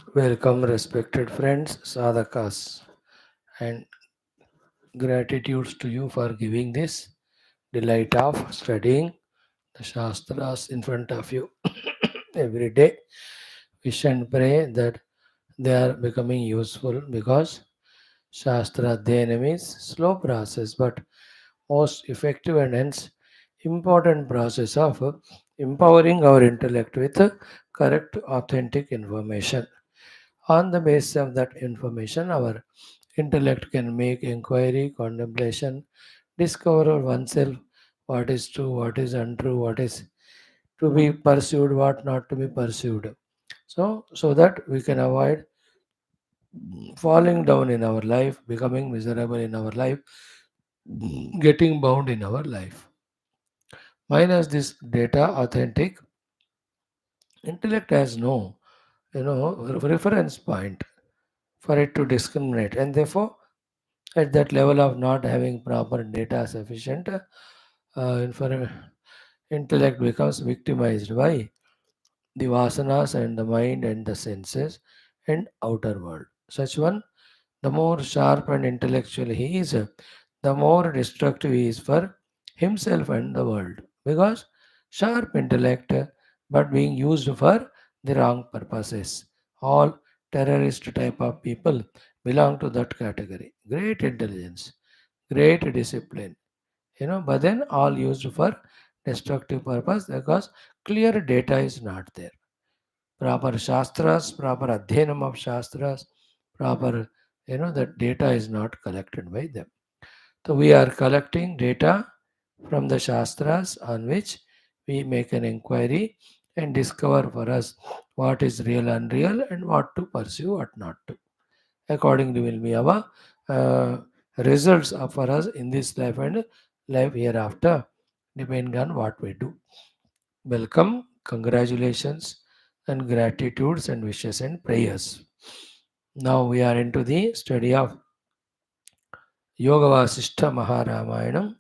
Welcome, respected friends, sadhakas, and gratitudes to you for giving this delight of studying the Shastras in front of you every day. Wish and pray that they are becoming useful because Shastra Dhyanam is slow process but most effective and hence important process of empowering our intellect with correct authentic information. On the basis of that information, our intellect can make inquiry, contemplation, discover oneself, what is true, what is untrue, what is to be pursued, what not to be pursued. So that we can avoid falling down in our life, becoming miserable in our life, getting bound in our life. Minus this data authentic, intellect has no, reference point for it to discriminate, and therefore at that level of not having proper data sufficient intellect becomes victimized by the vasanas and the mind and the senses and outer world. Such one, the more sharp and intellectual he is, the more destructive he is for himself and the world. Because sharp intellect, but being used for the wrong purposes. All terrorist type of people belong to that category. Great intelligence, great discipline, but then all used for destructive purpose because clear data is not there. Proper shastras, proper adhyanam of shastras, proper, that data is not collected by them. So we are collecting data from the shastras on which we make an inquiry and discover for us what is real, unreal, and what to pursue, what not to. Accordingly, will be our results are for us in this life and life hereafter, depending on what we do. Welcome, congratulations, and gratitudes and wishes and prayers. Now we are into the study of Yoga Vaashishtha Maharamayana.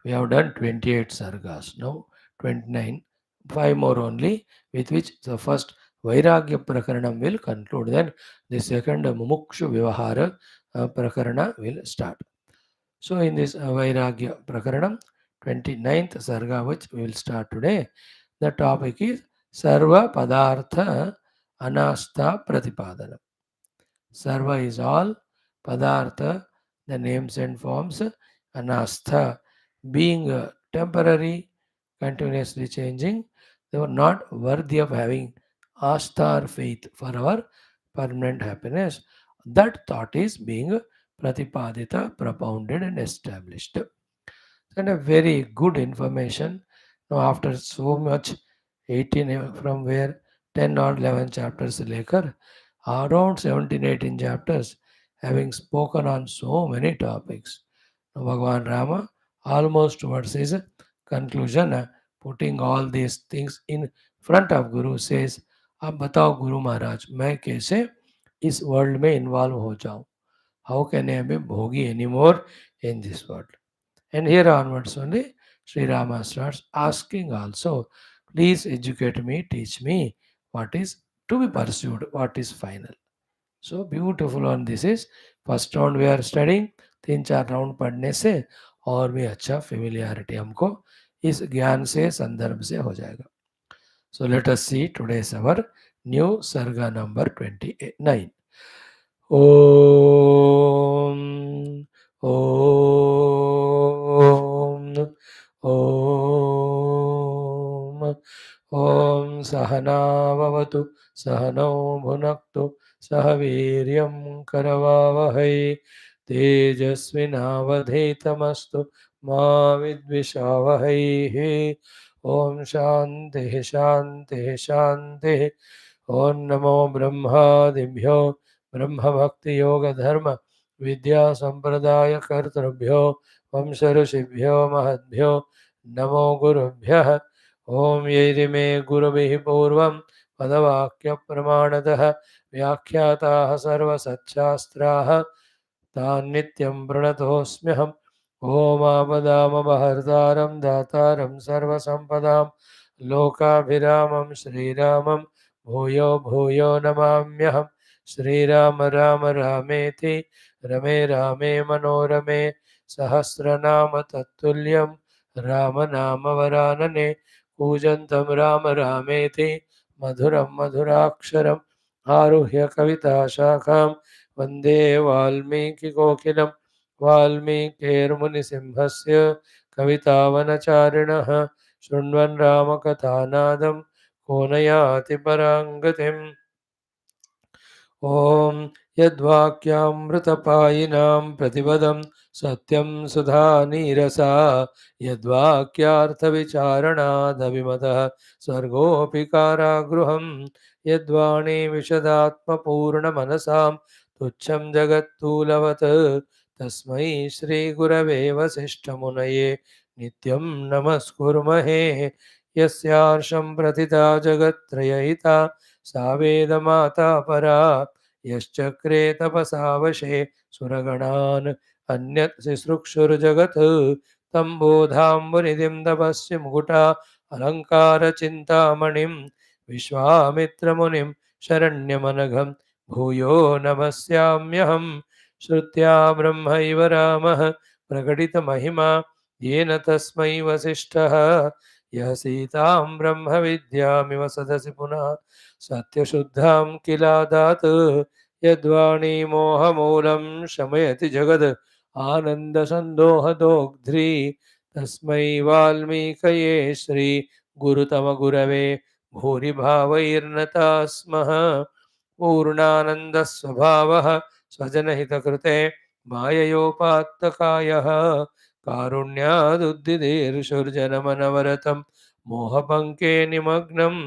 We have done 28 sargas, now 29, 5 more only, with which the first Vairagya Prakaranam will conclude. Then the second Mumukshu Vivahara Prakarana will start. So in this Vairagya Prakaranam, 29th sarga which we will start today, the topic is Sarva Padartha Anastha Pratipadanam. Sarva is all, Padartha, the names and forms, Anastha, being temporary, continuously changing, they were not worthy of having Astha or faith for our permanent happiness. That thought is being Pratipadita, propounded and established. And a very good information. Now, after so much 18 from where 10 or 11 chapters later, around 17 18 chapters, having spoken on so many topics. Now, Bhagavan Rama, almost towards his conclusion, putting all these things in front of Guru, says, अब बताओ गुरु महाराज मैं कैसे इस world में involve हो जाऊं, how can I B भोगी any more in this world. And here onwards only, Sri Rama starts asking also, please educate me, teach me what is to be pursued, what is final. So beautiful on this is, first round we are studying, 3-4 round पढ़ने से और भी अच्छा familiarity हमको इस ज्ञान से संदर्भ से हो जाएगा. So let us see today's our new sarga number 29. ॐ ॐ ॐ ॐ सहनाववतु सहनौ भुनक्तु सह वीर्यं करवावहै तेजस्विनावधीतमस्तु मा विद्विषावहैः. ॐ शान्तिः शान्तिः शान्तिः. ॐ नमो ब्रह्मादिभ्यो ब्रह्मभक्तियोगधर्म विद्यासम्प्रदायकर्तृभ्यो वंश ऋषिभ्यो महद्भ्यो नमो गुरुभ्यः. ॐ यैरिमे गुरुभिः पूर्वं पदवाक्यप्रमाणतः व्याख्याताः सर्वसच्छास्त्राः तान् नित्यं प्रणतोऽस्म्यहम्. ॐ आपदामपहर्तारं दातारं सर्वसम्पदां लोकाभिरामं श्रीरामं भूयो भूयो नमाम्यहम्. श्रीराम राम रामेति रमे रामे मनोरमे सहस्रनाम तत्तुल्यं रामनाम वरानने कूजन्तं राम रामेति मधुरं मधुराक्षरम् आरुह्य कविताशाखां वन्दे वाल्मीकिकोकिलं वाल्मीकिर्मुनिसिंहस्य कवितावनचारिणः शृण्वन् रामकथानादं को न याति परां गतिम्। ॐ यद्वाक्यामृतपायिनां प्रतिपदं सत्यं सुधानीरसा यद्वाक्यार्थविचारणादविमतः सर्गोऽपि कारागृहं यद्वाणी विशदात्मपूर्णमनसां तुच्छं जगत्तूलवत् तस्मै श्रीगुरवे वसिष्ठमुनये नित्यं नमस्कुर्महे यस्यार्षं प्रतिता जगत्त्रयहिता सा वेदमाता परा यश्चक्रे तपसा वशे सुरगणान् अन्यत् शिश्रुक्षुर्जगत् तं बोधाम्बुनिधिं तपस्य मुकुटा अलङ्कारचिन्तामणिं विश्वामित्रमुनिं शरण्यमनघं भूयो नमस्याम्यहं श्रुत्या ब्रह्मैव रामः प्रकटितमहिमा येन तस्मै वसिष्ठः यः सीतां ब्रह्मविद्यामिव सदसि पुनः सत्यशुद्धां किलादात् यद्वाणी मोहमूलं शमयति जगद् आनन्दसन्दोहदोग्ध्री तस्मै वाल्मीकये श्रीगुरुतमगुरवे भूरिभावैर्नता स्मः पूर्णानन्दस्वभावः स्वजनहितकृते माययोपात्तकायः कारुण्यादुद्दिदीर्षुर्जनमनवरतं मोहपङ्के निमग्नम्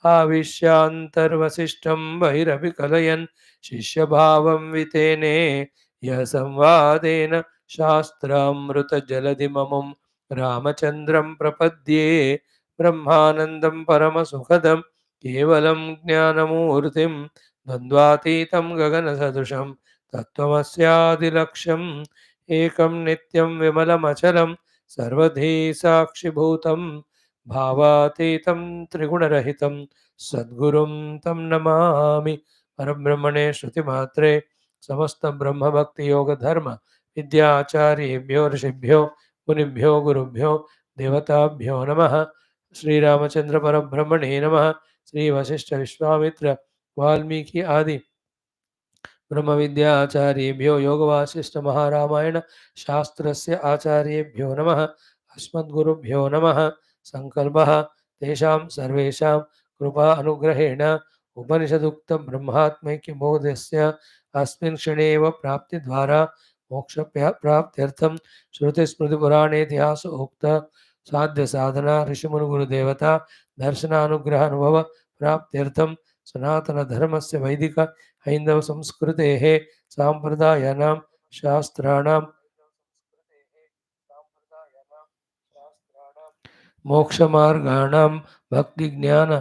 आविश्यान्तर्वसिष्ठं बहिरपि कलयन् शिष्यभावं वितेने यः संवादेन शास्त्रामृतजलधिममुं रामचन्द्रं प्रपद्ये ब्रह्मानन्दं परमसुखदं केवलं ज्ञानमूर्तिं द्वन्द्वातीतं गगनसदृशं तत्त्वमस्यादिलक्ष्यम् एकं नित्यं विमलमचलं सर्वधी साक्षिभूतं भावातीतं त्रिगुणरहितं सद्गुरुं तं नमामि परब्रह्मणे श्रुतिमात्रे समस्त ब्रह्मभक्ति योग धर्म विद्याचार्येभ्यो ऋषिभ्यो मुनिभ्यो गुरुभ्यो देवताभ्यो नमः। श्रीरामचंद्र परब्रह्मणे नमः। श्री वशिष्ठ विश्वामित्र वाल्मीकि आदि ब्रह्म विद्याचार्येभ्यो योग वासिष्ठ महारामायण शास्त्रस्य आचार्येभ्यो नमः। अस्मद्गुरुभ्यो नमः। संकल्पः तेषां सर्वेषां कृपा अनुग्रहेण उपनिषदुक्त ब्रह्मात्मैक्यबोधस्य अस्मिन् क्षणे एव प्राप्तिद्वारा मोक्ष प्राप्त्यर्थं श्रुतिस्मृतिपुराणेतिहास उक्त साध्य साधना ऋषिमुनिगुरुदेवता दर्शनानुग्रह अनुभव प्राप्त्यर्थं सनातन धर्मस्य वैदिक हैंदव संस्कृतेः साम्प्रदायानां शास्त्राणां मोक्षमार्गाणां भक्तिज्ञान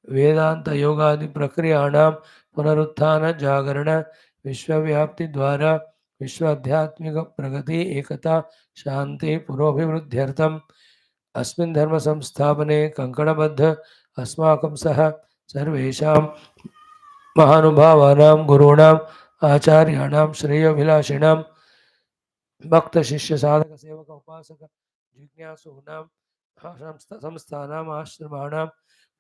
वेदांत योगादि प्रक्रियाणां पुनरुत्थान जागरण विश्वव्याप्ति द्वारा विश्व आध्यात्मिक प्रगति एकता शांति पुरोभिवृद्ध्यर्थम् अस्मिन् धर्म संस्थापने कंकणबद्ध अस्माकं सह सर्वेषां महानुभावानां गुरूणाम् आचार्याणां श्रेयोभिलाषिणां भक्त शिष्य साधक सेवक उपासक जिज्ञासूनां संस्थानाम् आश्रमाणां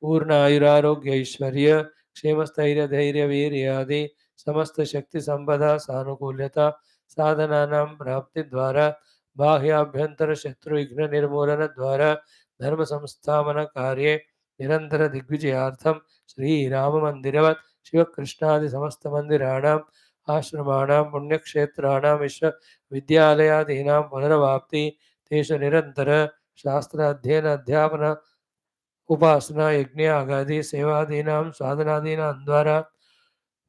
पूर्ण आयुरारोग्य ऐश्वर्य क्षेमस्थैर्य धैर्य वीर्यादि समस्त शक्ति संपदा सानुकूल्यता साधनानां प्राप्ति द्वारा बाह्याभ्यंतर शत्रु विघ्न निर्मूलन द्वारा धर्म संस्थापन कार्ये निरंतर दिग्विजयार्थं श्रीराम मंदिरवत् शिवकृष्णादि समस्त मंदिराणाम् आश्रमाणां पुण्यक्षेत्राणां विश्व विद्यालयादीनां पुनरवाप्ति तेषु निरंतर शास्त्र अध्ययन अध्यापन उपासना यज्ञ आगादि सेवादीनां साधनादीनां द्वारा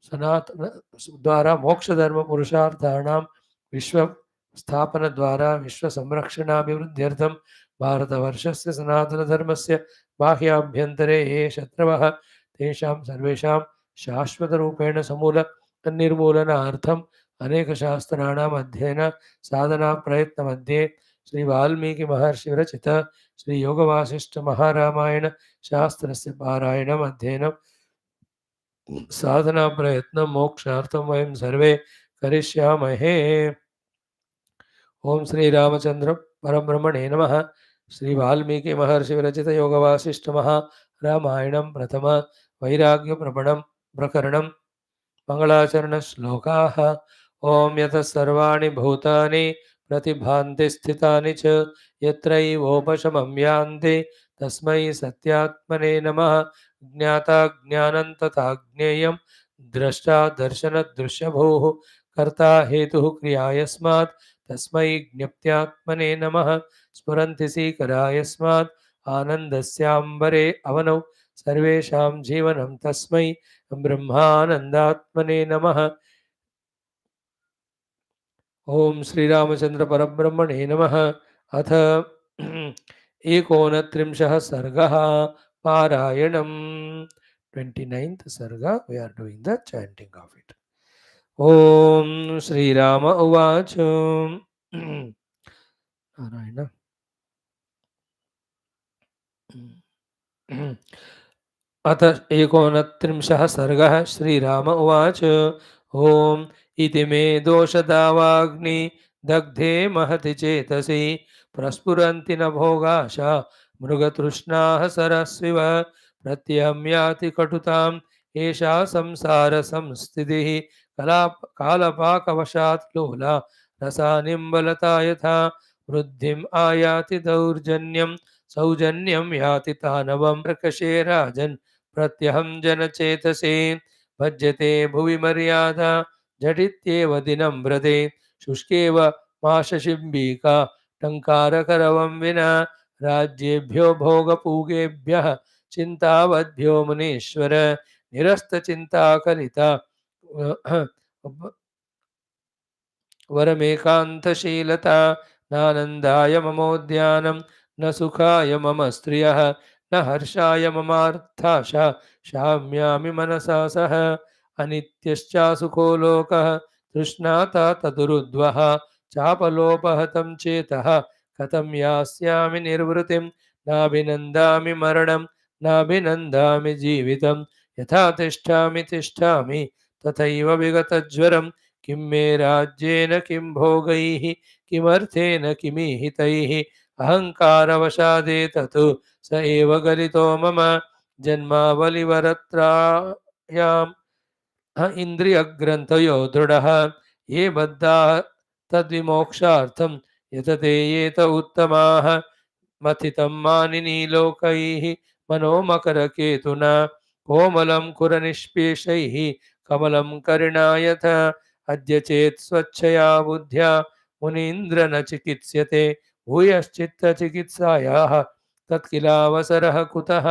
सनातन द्वारा मोक्ष धर्म पुरुषार्थाणां विश्व स्थापन द्वारा विश्व संरक्षणाभिवृद्ध्यर्थं भारतवर्षस्य सनातन धर्मस्य बाह्याभ्यन्तरे ये शत्रवः तेषां सर्वेषां शाश्वतरूपेण समूल निर्मूलनार्थम् अनेकशास्त्राणाम् अध्ययन साधना प्रयत्नमध्ये श्री वाल्मीकि महर्षि विरचित श्री योग वासिष्ठ महारामायण शास्त्रस्य पारायणम् अध्ययनं साधना प्रयत्न मोक्षार्थं वयं सर्वे करिष्यामहे। ओम श्री रामचंद्र परब्रह्मणे नमः। श्री वाल्मीकि महर्षि विरचित योग वासिष्ठ महा रामायणं प्रथम वैराग्य प्रकरणं मंगलाचरण श्लोकाः। ओम यतः सर्वाणि भूतानि प्रतिभान्ति स्थितानि च यत्रैवोपशमं यान्ति तस्मै सत्यात्मने नमः। ज्ञाता ज्ञानं तथा ज्ञेयं द्रष्टा दर्शनदृश्यभूः कर्ता हेतुः क्रिया यस्मात् तस्मै ज्ञप्त्यात्मने नमः। स्फुरन्ति सीकरा यस्मात् आनन्दस्याम्बरे अवनौ सर्वेषां जीवनं तस्मै ब्रह्मानंदात्मने नमः। ओम श्री रामचंद्र परब्रह्मणे नमः। अथ एकोनत्रिंशः सर्गः पारायणम्। 29th सर्गा we are doing the chanting of it. ओम श्री राम उवाच नारायण अथ एकोनत्रिंशः सर्गः श्रीराम उवाच ओम इति मे दोषदावाग्नि दग्धे महति चेतसि प्रस्फुरन्ति न भोगाशा मृगतृष्णाः सरस्विव प्रत्यहं याति कटुताम् एषा संसार संस्थितिः कालपाकवशात् लोला रसानिम्बलता यथा वृद्धिम् आयाति दौर्जन्यं सौजन्यं याति तानवं प्रकशे राजन् प्रत्यहं जनचेतसे भज्यते भुवि मर्यादा झटित्येव दिनं व्रते शुष्केव माशशिम्बीका टङ्कारकरवं विना राज्येभ्यो भोगपूगेभ्यः चिन्तावद्भ्यो मुनीश्वर निरस्तचिन्ताकलिता वरमेकान्तशीलता नानन्दाय ममोद्यानं न सुखाय मम स्त्रियः न हर्षाय ममार्थाशा शाम्यामि मनसा सह अनित्यश्चासुखो लोकः तृष्णाता तदुरुद्वः चापलोपहतं चेतः कथं यास्यामि निर्वृतिं नाभिनन्दामि मरणं नाभिनन्दामि जीवितं यथा तिष्ठामि तिष्ठामि तथैव विगतज्वरं किं मे राज्येन किं भोगैः किमर्थेन किमीहितैः अहङ्कारवशादेतत् स एव गलितो मम जन्मावलिवरत्रायाम् इन्द्रियग्रन्थयो दृढः ये बद्धाः तद्विमोक्षार्थं यतते येत उत्तमाः मथितं मानिनी लोकैः मनोमकरकेतुना कोमलं कुरनिष्पेषैः कमलं करिणा यथा अद्य चेत् स्वच्छया बुद्ध्या मुनीन्द्र न चिकित्स्यते भूयश्चित्तचिकित्सायाः तत्किलावसरः कुतः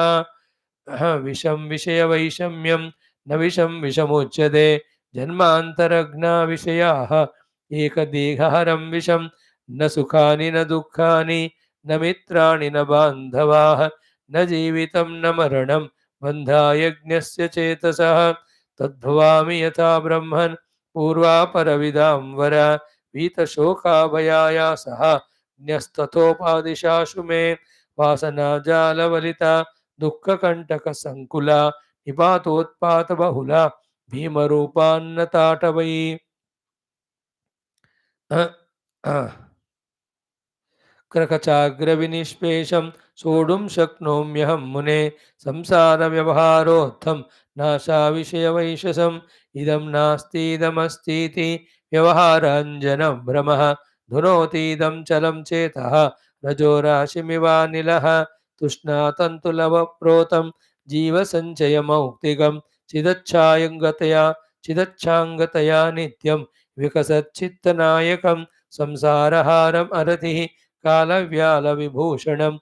विषं विषयवैषम्यं न विषं विषमुच्यते जन्मान्तरज्ञा विषयाः एकदेहहरं विषं न सुखानि न दुःखानि न मित्राणि न बान्धवाः न जीवितं न मरणं बन्धायज्ञस्य चेतसः तद्भवामि यथा ब्रह्मन् पूर्वापरविदां वर वीतशोकाभयायासः न्यस्ततोपादिशाशु मे वासनाजालवलिता दुःखकण्टकसङ्कुला निपातोत्पातबहुला भीमरूपान्नताटवै क्रकचाग्रविनिष्पेषं सोढुं शक्नोम्यहं मुने संसारव्यवहारोत्थं नाशाविषयवैशसम् इदं नास्तीदमस्तीति व्यवहाराञ्जनं भ्रमः धुनोतीदं चलं चेतः रजोराशिमिवानिलः तृष्णातन्तुलवप्रोतं जीवसञ्चयमौक्तिकं चिदच्छाङ्गतया नित्यं विकसच्चित्तनायकं संसारहारम् अरतिः कालव्यालविभूषणं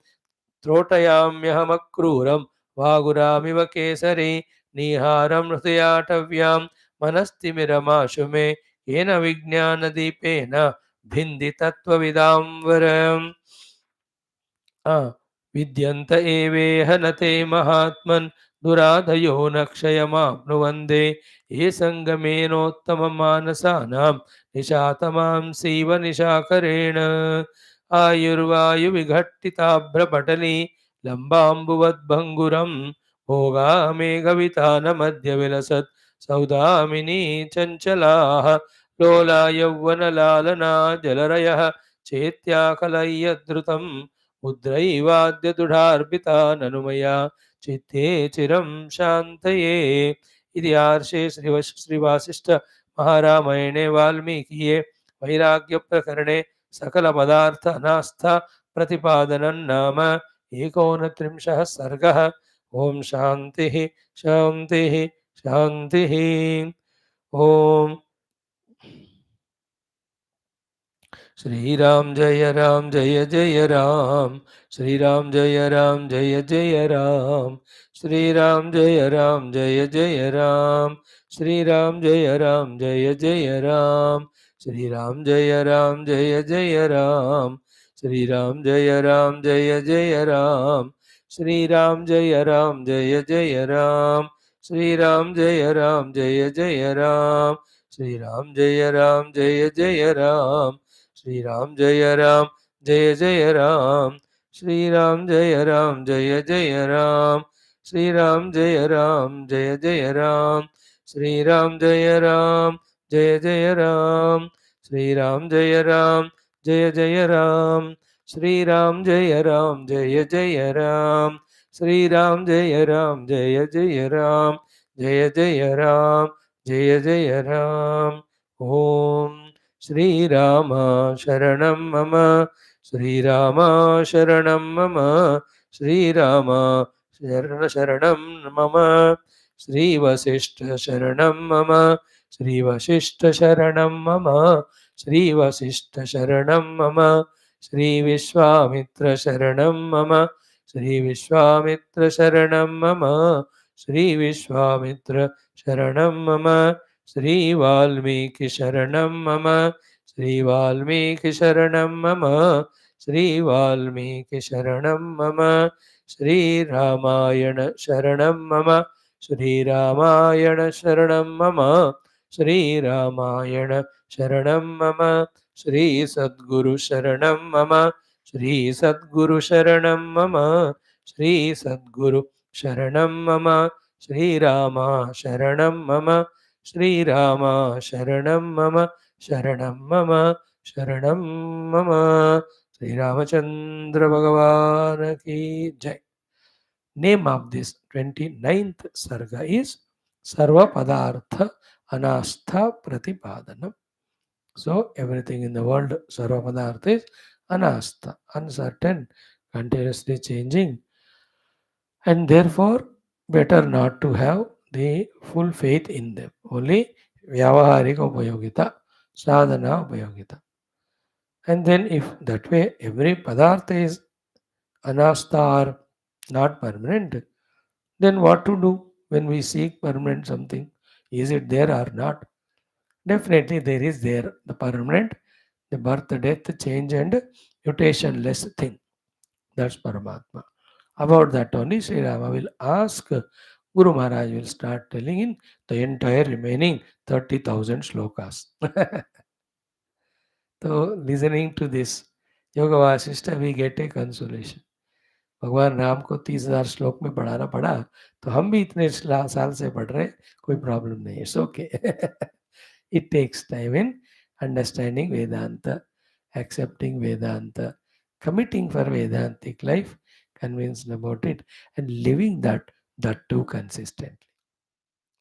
त्रोटयाम्यहमक्रूरं वागुरामिव केसरी निहारं हृदयाटव्यां मनस्तिमिरमाशु मे येन विज्ञानदीपेन भिन्धि तत्त्वविदाम्बरम् विद्यन्त एवेह न ते महात्मन् दुराधयो न क्षयमाप्नुवन्ते ये सङ्गमेनोत्तममानसानां निशातमांसीव निशाकरेण आयुर्वायुविघट्टिताभ्रपटली लम्बाम्बुवद्भङ्गुरं भोगामेघवितानमद्य सौदामिनी चञ्चलाः लोला यौवनलालना जलरयः चेत्या कलय्यद्रुतं मुद्रैवाद्यदुढार्पिता ननु मया चित्ते चिरं शान्तये। इति आर्षे श्रीवासिष्ठ महारामायणे वाल्मीकिये वैराग्यप्रकरणे सकलपदार्थ अनास्था प्रतिपादनं नाम 39 सर्गः। ओम शांति शांति शांति। ओम श्री राम जय जय राम, श्री राम जय जय राम, श्री राम जय जय राम, श्री राम जय जय राम, श्री राम जय जय राम, श्री राम जय जय राम, श्री राम जय जय राम, श्री राम जय जय राम, श्री राम जय जय राम, श्री राम जय जय राम, श्री राम जय जय राम, श्री राम जय जय राम, श्री राम जय जय राम, श्री राम जय जय राम, श्री राम जय जय राम, श्री राम जय जय राम, जय जय राम, जय जय राम। ओम श्रीराम शरणं मम, श्रीराम शरणं मम, श्रीराम शरणं मम, श्रीवसिष्ठ शरणं मम, श्रीवसिष्ठ शरणं मम, श्रीवसिष्ठ शरणं मम, श्रीविश्वामित्र शरणं मम, श्रीविश्वामित्र शरणं मम, श्रीविश्वामित्र शरणं मम, श्री वाल्मीकि शरणं मम, श्री वाल्मीकि शरणं मम, श्री वाल्मीकि शरणं मम, श्री रामायण शरणं मम, श्री रामायण शरणं मम, श्री रामायण शरणं मम, श्री सद्गुरु शरणं मम, श्री सद्गुरु शरणं मम, श्री सद्गुरु शरणं मम, श्री राम शरणं मम, श्रीराम शरणं मम, शरणं मम, शरणं मम। श्री रामचंद्र भगवान की जय। Name of this 29th sarga is Sarva Padartha Anastha Pratipadanam. So everything in the world, Sarva Padartha is Anastha, uncertain, continuously changing, and therefore better not to have the full faith in them. Only Vyavaharika Upayogita, Sadhana Upayogita. And then if that way every Padartha is Anastha or not permanent, then what to do when we seek permanent something? Is it there or not? Definitely there is there, the permanent, the birth, death, change and mutationless thing. That's Paramatma. About that only Sri Rama will ask, Guru Maharaj will start telling in the entire remaining 30,000 slokas. So listening to this Yoga Vaashishtha, we get a consolation. भगवान राम को 30,000 श्लोक में पढ़ाना पड़ा, तो हम भी इतने साल से पढ़ रहे, कोई प्रॉब्लम नहीं है, okay. It takes time in understanding Vedanta, accepting Vedanta, committing for Vedantic life, convinced about it, and living that too consistently.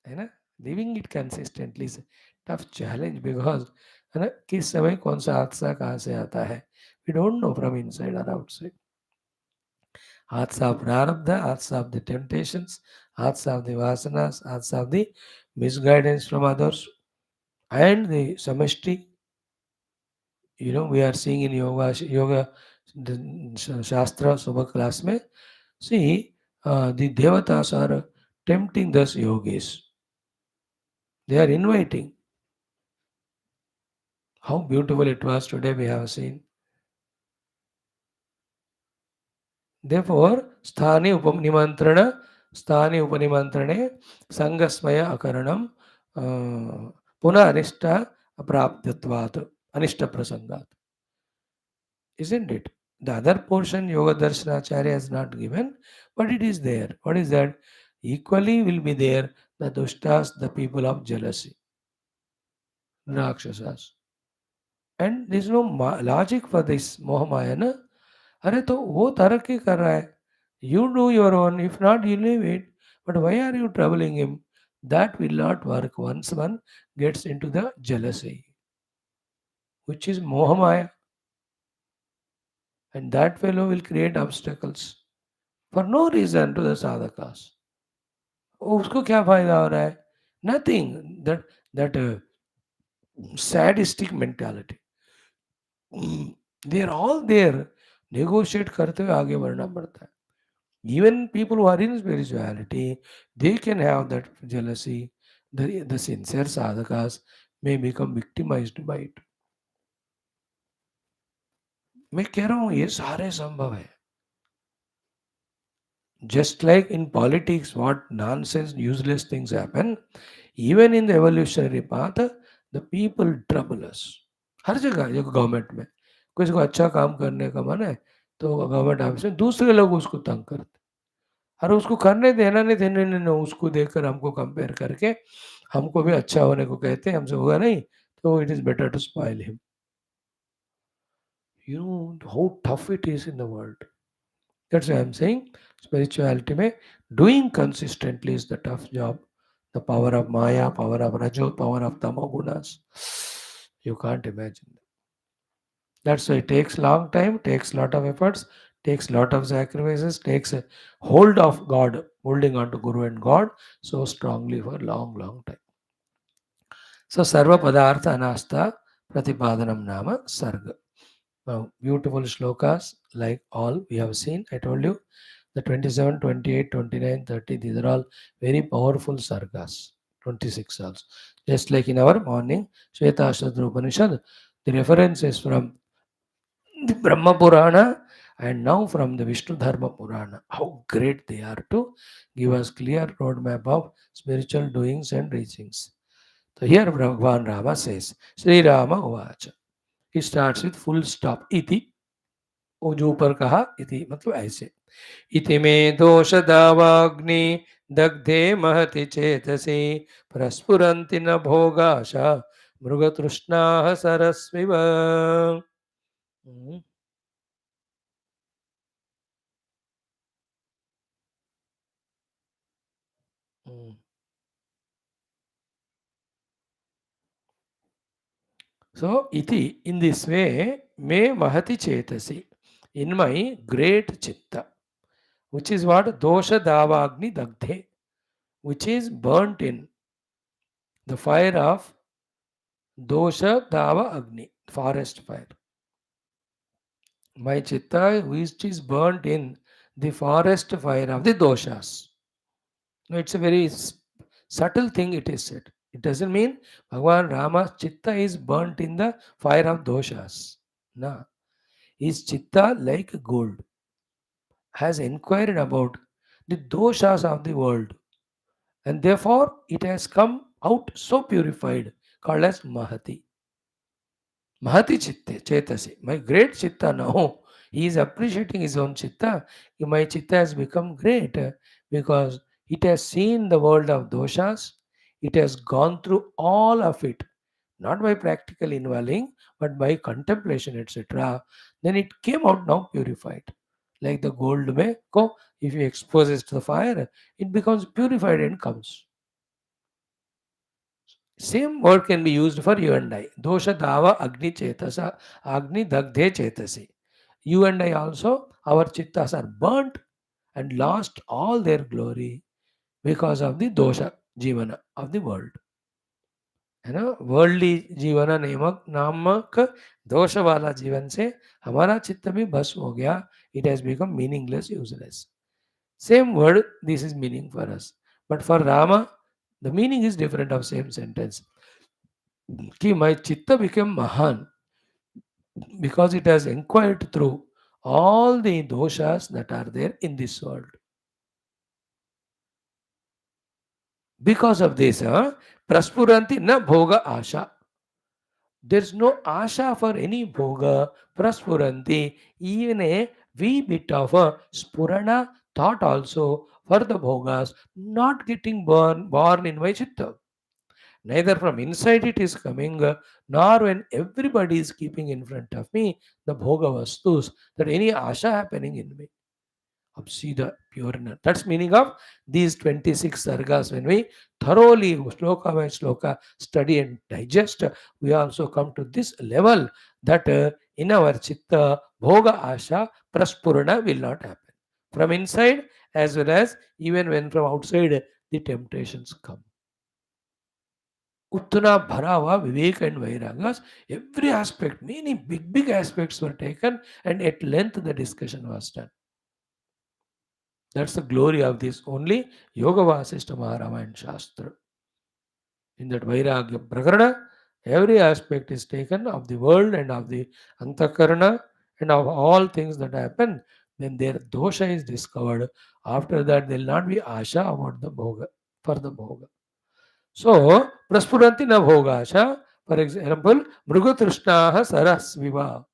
है ना? Living it consistently is a tough challenge because है ना, किस समय कौन सा हादसा कहाँ से आता है, we don't know from inside or outside. Haths of prarabdha, haths of the temptations, haths of the vasanas, haths of the misguidance from others, and the samashti. We are seeing in yoga the shastra subha class mein. See, the devatas are tempting thus yogis. They are inviting. How beautiful it was today we have seen. Therefore, sthani upanimantrane sangasmaya akaranam puna anishta apraptyatvat, anishta prasangat. Isn't it? The other portion Yoga Darshanacharya has not given, but it is there. What is that? Equally will be there the dushtas, the people of jealousy, rakshasas. And there is no logic for this mohamaya na. अरे तो वो तरक्की कर रहा है, you do your own, if not you leave it, but why are you troubling him? That will not work once one gets into the jealousy, which is mohamaya, and that fellow will create obstacles for no reason to the sadhakas. उसको क्या फायदा हो रहा है? Nothing. That sadistic mentality. They are all there. Negotiate करते हुए आगे बढ़ना पड़ता है. Even people who are in spirituality, they can have that jealousy. The sincere sadhakas may become victimized by it. मैं कह रहा हूँ ये सारे संभव है. Just like in politics, what nonsense, useless things happen, even in the evolutionary path, the people trouble us. हर जगह देखो गवर्नमेंट में किसी को अच्छा काम करने का मन है तो गवर्नमेंट ऑफिस में दूसरे लोग उसको तंग करते, अरे उसको करने देना नहीं देने नहीं, नहीं उसको देखकर हमको कंपेयर करके हमको भी अच्छा होने को कहते हैं, हमसे होगा नहीं तो it is better to spoil him. You know how tough it is in the world. That's why I'm saying spirituality में doing consistently is the tough job. The power of Maya, power of Rajo, power of Tamo gunas. You can't imagine. That's why it takes long time, takes lot of efforts, takes lot of sacrifices, takes a hold of God, holding on to Guru and God so strongly for long, long time. So Sarva Padartha Anastha Pratipadanam Nama Sarga. Now, beautiful shlokas like all we have seen. I told you the 27, 28, 29, 30, these are all very powerful sargas. 26 also. Just like in our morning, Shvetashadra Upanishad, the reference is from the Brahma Purana and now from the Vishnu Dharma Purana. How great they are to give us clear roadmap of spiritual doings and reachings. So here Bhagavan Rama says, Sri Rama Uvacha. He starts with full stop. Iti. वो जो ऊपर कहा इति मतलब ऐसे. इति में दोष दावाग्नि दग्धे महति चेतसि प्रस्फुरन्ति न भोगाशा मृगतृष्णाः सरस्विव. हम्म, हम्म. So, iti, in this way, may mahati chetasi, in my great chitta, which is what? Dosha davagni dagdhe, which is burnt in the fire of dosha dava agni, forest fire. My chitta, which is burnt in the forest fire of the doshas. No, it's a very subtle thing it is said. It doesn't mean Bhagavan Rama's chitta is burnt in the fire of doshas. No. His chitta, like gold, has inquired about the doshas of the world, and therefore it has come out so purified, called as Mahati. Mahati chitte, chetasi. My great chitta now. He is appreciating his own chitta. My chitta has become great because it has seen the world of doshas. It has gone through all of it, not by practical involving, but by contemplation, etc. Then it came out now purified. Like the gold may go, if you expose it to the fire, it becomes purified and comes. Same word can be used for you and I. Dosha dava agni chetasa, agni dagdhe chetasi. You and I also, our chittas are burnt and lost all their glory because of the dosha jivana of the world. है ना, worldly जीवन नामक दोष वाला जीवन से हमारा चित्त भी भस्म हो गया. It has become meaningless, useless. Same word this is meaning for us, but for Rama the meaning is different of same sentence. कि माय चित्त बिकम महान because it has inquired through all the doshas that are there in this world. Because of this, praspuranti na bhoga asha. There's no asha for any bhoga, praspuranti, even a wee bit of a spurana thought also for the bhogas not getting born in my chitta. Neither from inside it is coming, nor when everybody is keeping in front of me the bhoga vastus, that any asha happening in me. See the pureness. That's meaning of these 26 sargas. When we thoroughly sloka by sloka study and digest, we also come to this level that in our chitta bhoga asha praspurana will not happen from inside, as well as even when from outside the temptations come. Uttana Bharava, Vivek and Vairagas, every aspect, many big aspects were taken, and at length the discussion was done. That's the glory of this only Yoga Vasishtha Maharama and Shastra. In that Vairagya Prakarana, every aspect is taken of the world and of the Antakarana and of all things that happen. Then their dosha is discovered. After that, there will not be asha about the bhoga, for the bhoga. So, praspuranti na bhoga asha. For example, Mrugatrishnaha saras viva.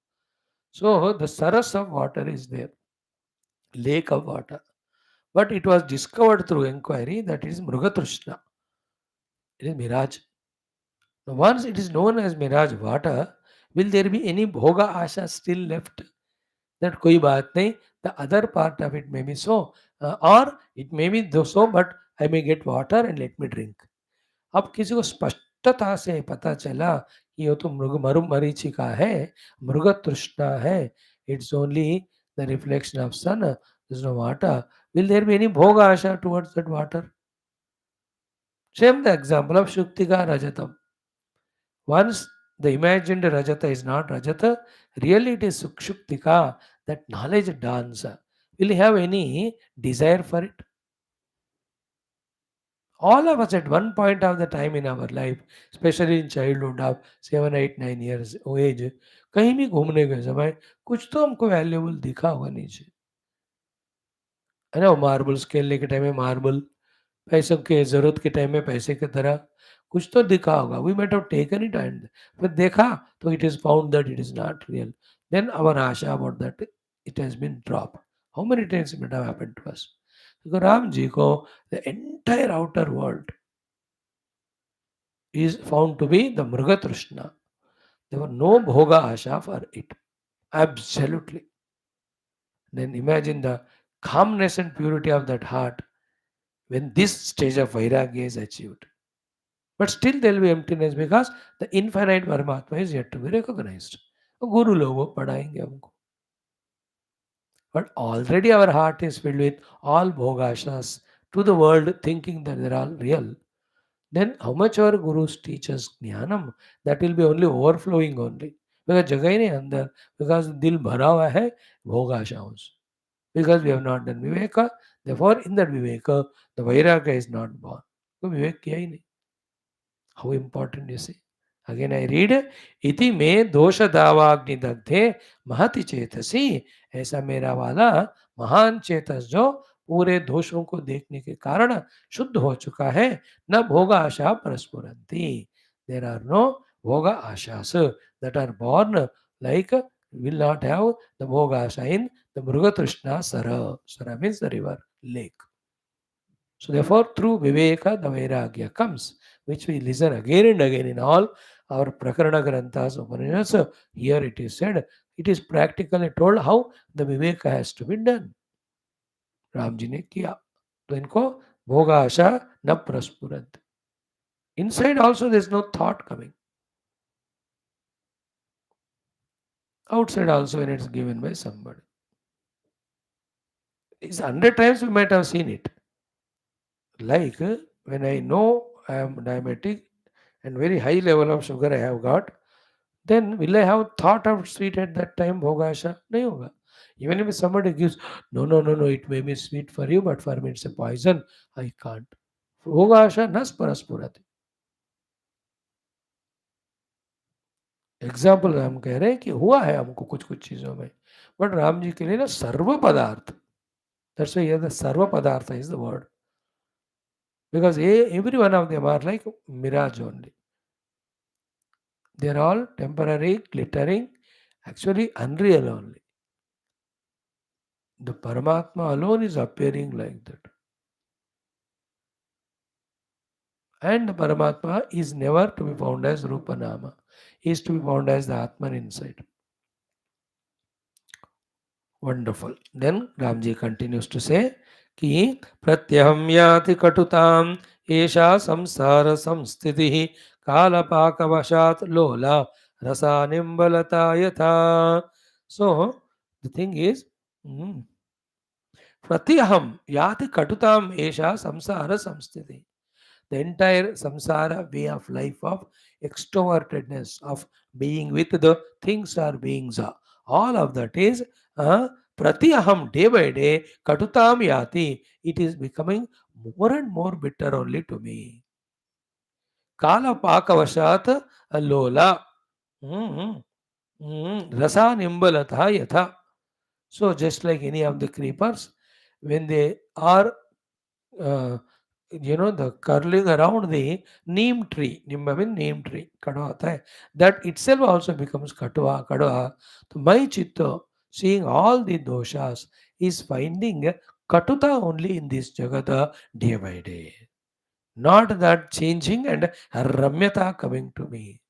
So, the saras of water is there, lake of water. But it was discovered through inquiry that it is Mrugatrishna. It is mirage. Now, once it is known as mirage water, will there be any bhoga asha still left? That koi baat nahi. The other part of it may be so, or it may be so, but I may get water and let me drink. अब किसी को स्पष्टता से पता चला कि ये तो मरु मरीचिका है, मृग तृष्णा है, it's only the reflection of sun, there's no water. Will there be any bhoga asha towards that water? Same the example of Shuktika Rajatam. Once the imagined Rajata is not Rajata, really it is Shuktika, that knowledge dawns. Will you have any desire for it? All of us at one point of the time in our life, especially in childhood of 7, 8, 9 years age, कहीं भी घूमने के समय कुछ तो हमको valuable दिखा होगा नीचे, है ना? मार्बल्स खेलने के टाइम में मार्बल, पैसों के जरूरत के टाइम में पैसे की तरह कुछ तो दिखा होगा. We might have taken it and फिर देखा तो it is found that it is not real. Then our Asha about that it has been dropped. How many times it might have happened to us? because Ram ji को the entire outer world is found to be the Mrugatrishna. There were no bhoga asha for it. Absolutely. Then imagine the calmness and purity of that heart when this stage of Vairagya is achieved. But still there will be emptiness because the infinite Paramatma is yet to be recognized. Guru logo padayenge humko. But already our heart is filled with all bhogashas to the world thinking that they're all real. Then how much our gurus teach us jnanam, that will be only overflowing only. Because जगह ही नहीं अंदर, because दिल भरा हुआ है भोग आशाओं से. Because we have not done viveka, therefore in that viveka the vairagya is not born. तो विवेक किया ही नहीं. How important you see. Again I read, इति में दोष दावाग्नि दग्धे महति चेतसी, ऐसा मेरा वाला महान चेतस जो पूरे दोषों को देखने के कारण शुद्ध हो चुका है, न भोग आशा परस्पुरंती. देर आर नो भोग Asha's that are born, like will not have the भोग आशा in the mruga trishna sara. Sara means the river, lake. So therefore, through Viveka, the Vairagya comes, which we listen again and again in all our Prakarana Granthas, Upanishads. Here it is said, it is practically told how the Viveka has to be done. Ram ji ने किया तो इनको भोग आशा न प्रस्फुरत. Inside also there is no thought coming. Outside also when it is given by somebody. It's 100 times we might have seen it. Like when I know I am diabetic and very high level of sugar I have got, then will I have thought of sweet at that time? Bhogasha? नहीं होगा. Even if somebody gives, no, it may be sweet for you, but for me it's a poison. I can't. Bhogasha nas paraspurati. Example हम कह रहे हैं कि हुआ है हमको कुछ कुछ चीजों में, बट राम जी के लिए ना सर्व पदार्थ, दैट्स व्हाई हियर द सर्व पदार्थ is the word, because every one of them are like mirage only. They are all temporary, glittering, actually unreal only. The Paramatma alone is appearing like that. And Paramatma is never to be found as Rupanama, is to be found as the Atman inside. Wonderful. Then Ramji continues to say कि प्रत्यहं याति कटुताम एषा संसार संस्थितिः कालपाकवशात् लोला रसानिम्बलता यथा. So the thing is, pratyaham yati katutam esha samsara samsthiti. The entire samsara way of life of extrovertedness, of being with the things or beings, all of that is pratyaham, day by day katutam yati. It is becoming more and more bitter only to me. Kala pakavashat lola. Rasa nimbalatha yatha. So just like any of the creepers, when they are uh, the curling around the neem tree, nimba means neem tree, kadwa hota hai, that itself also becomes kadwa. So my chitta, seeing all the doshas, is finding katuta only in this jagata day by day. Not that changing and ramyata coming to me.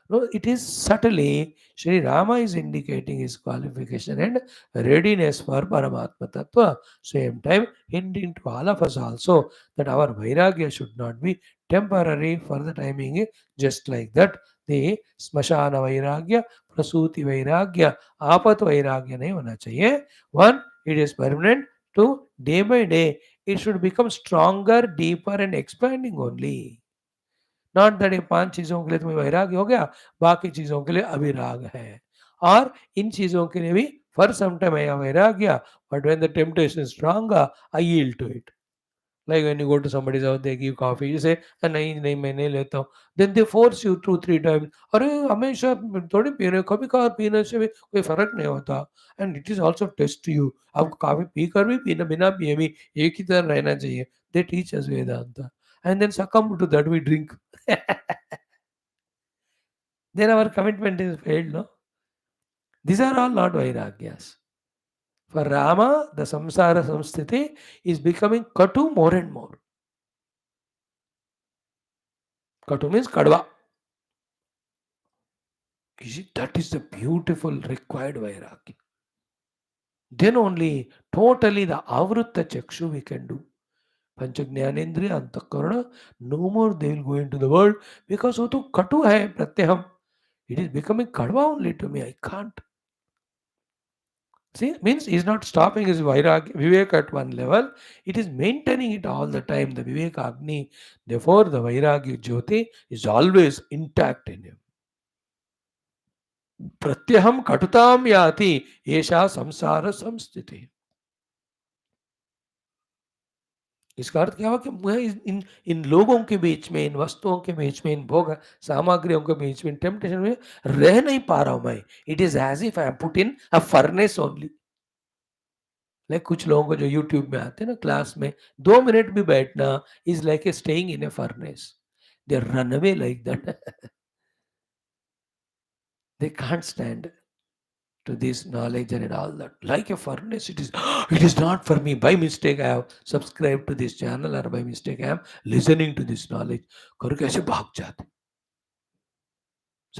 No, it is subtly Sri Rama is indicating his qualification and readiness for Paramatma Tattva. Same time, hinting to all of us also that our Vairagya should not be temporary for the timing, just like that. The Smashana Vairagya, Prasuti Vairagya, Apat Vairagya nahi hona chahiye. One, it is permanent. Two, day by day, it should become stronger, deeper, and expanding only. Not that ये 5 चीज़ों के लिए तुम्हें वैराग्य हो गया, बाकी चीज़ों के लिए अविराग है। और इन चीज़ों के लिए भी for some time I have vairagya, but when the temptation is stronger I yield to it. Like when you go to somebody's house they give coffee, you say नहीं नहीं मैं नहीं लेता हूँ, then they force you 2-3 times, अरे हमेशा थोड़ी P रहे, कभी कभार पीने से भी कोई फर्क नहीं होता, and it is also taste you. आपको कॉफी पी कर भी पीना बिना पिए भी एक ही तरह रहना चाहिए। They teach us Vedanta and then succumb to that we drink. Then our commitment is failed, no? These are all not vairagyas. For Rama, the samsara samsthiti is becoming katu more and more. Katu means kadva. You see, that is the beautiful required vairagya. Then only totally the avrutta chakshu we can do. Panchajnanendriya antakarana, no more they will go into the world because वो तो katu hai pratyaham. It is becoming kadva only to me. I can't. See, means he's not stopping his Vairagya, Vivek at one level. It is maintaining it all the time, the Vivek Agni. Therefore, the Vairagya Jyoti is always intact in him. प्रत्यहम कटुताम याति ऐसा संसार संस्थिति. इसका अर्थ क्या हुआ कि मैं इन इन लोगों के बीच में, इन वस्तुओं के बीच में, इन भोग सामग्रियों के बीच में, टेम्पटेशन में रह नहीं पा रहा हूं मैं. It is as if I am put in a furnace only. Like कुछ लोगों को जो यूट्यूब में आते हैं ना क्लास में 2 मिनट भी बैठना is like a staying in A furnace. They run away like that. They can't stand to this knowledge and all that. Like a furnace, it is not for me. By mistake, I have subscribed to this channel, or by mistake, I am listening to this knowledge. करके ऐसे भाग जाते.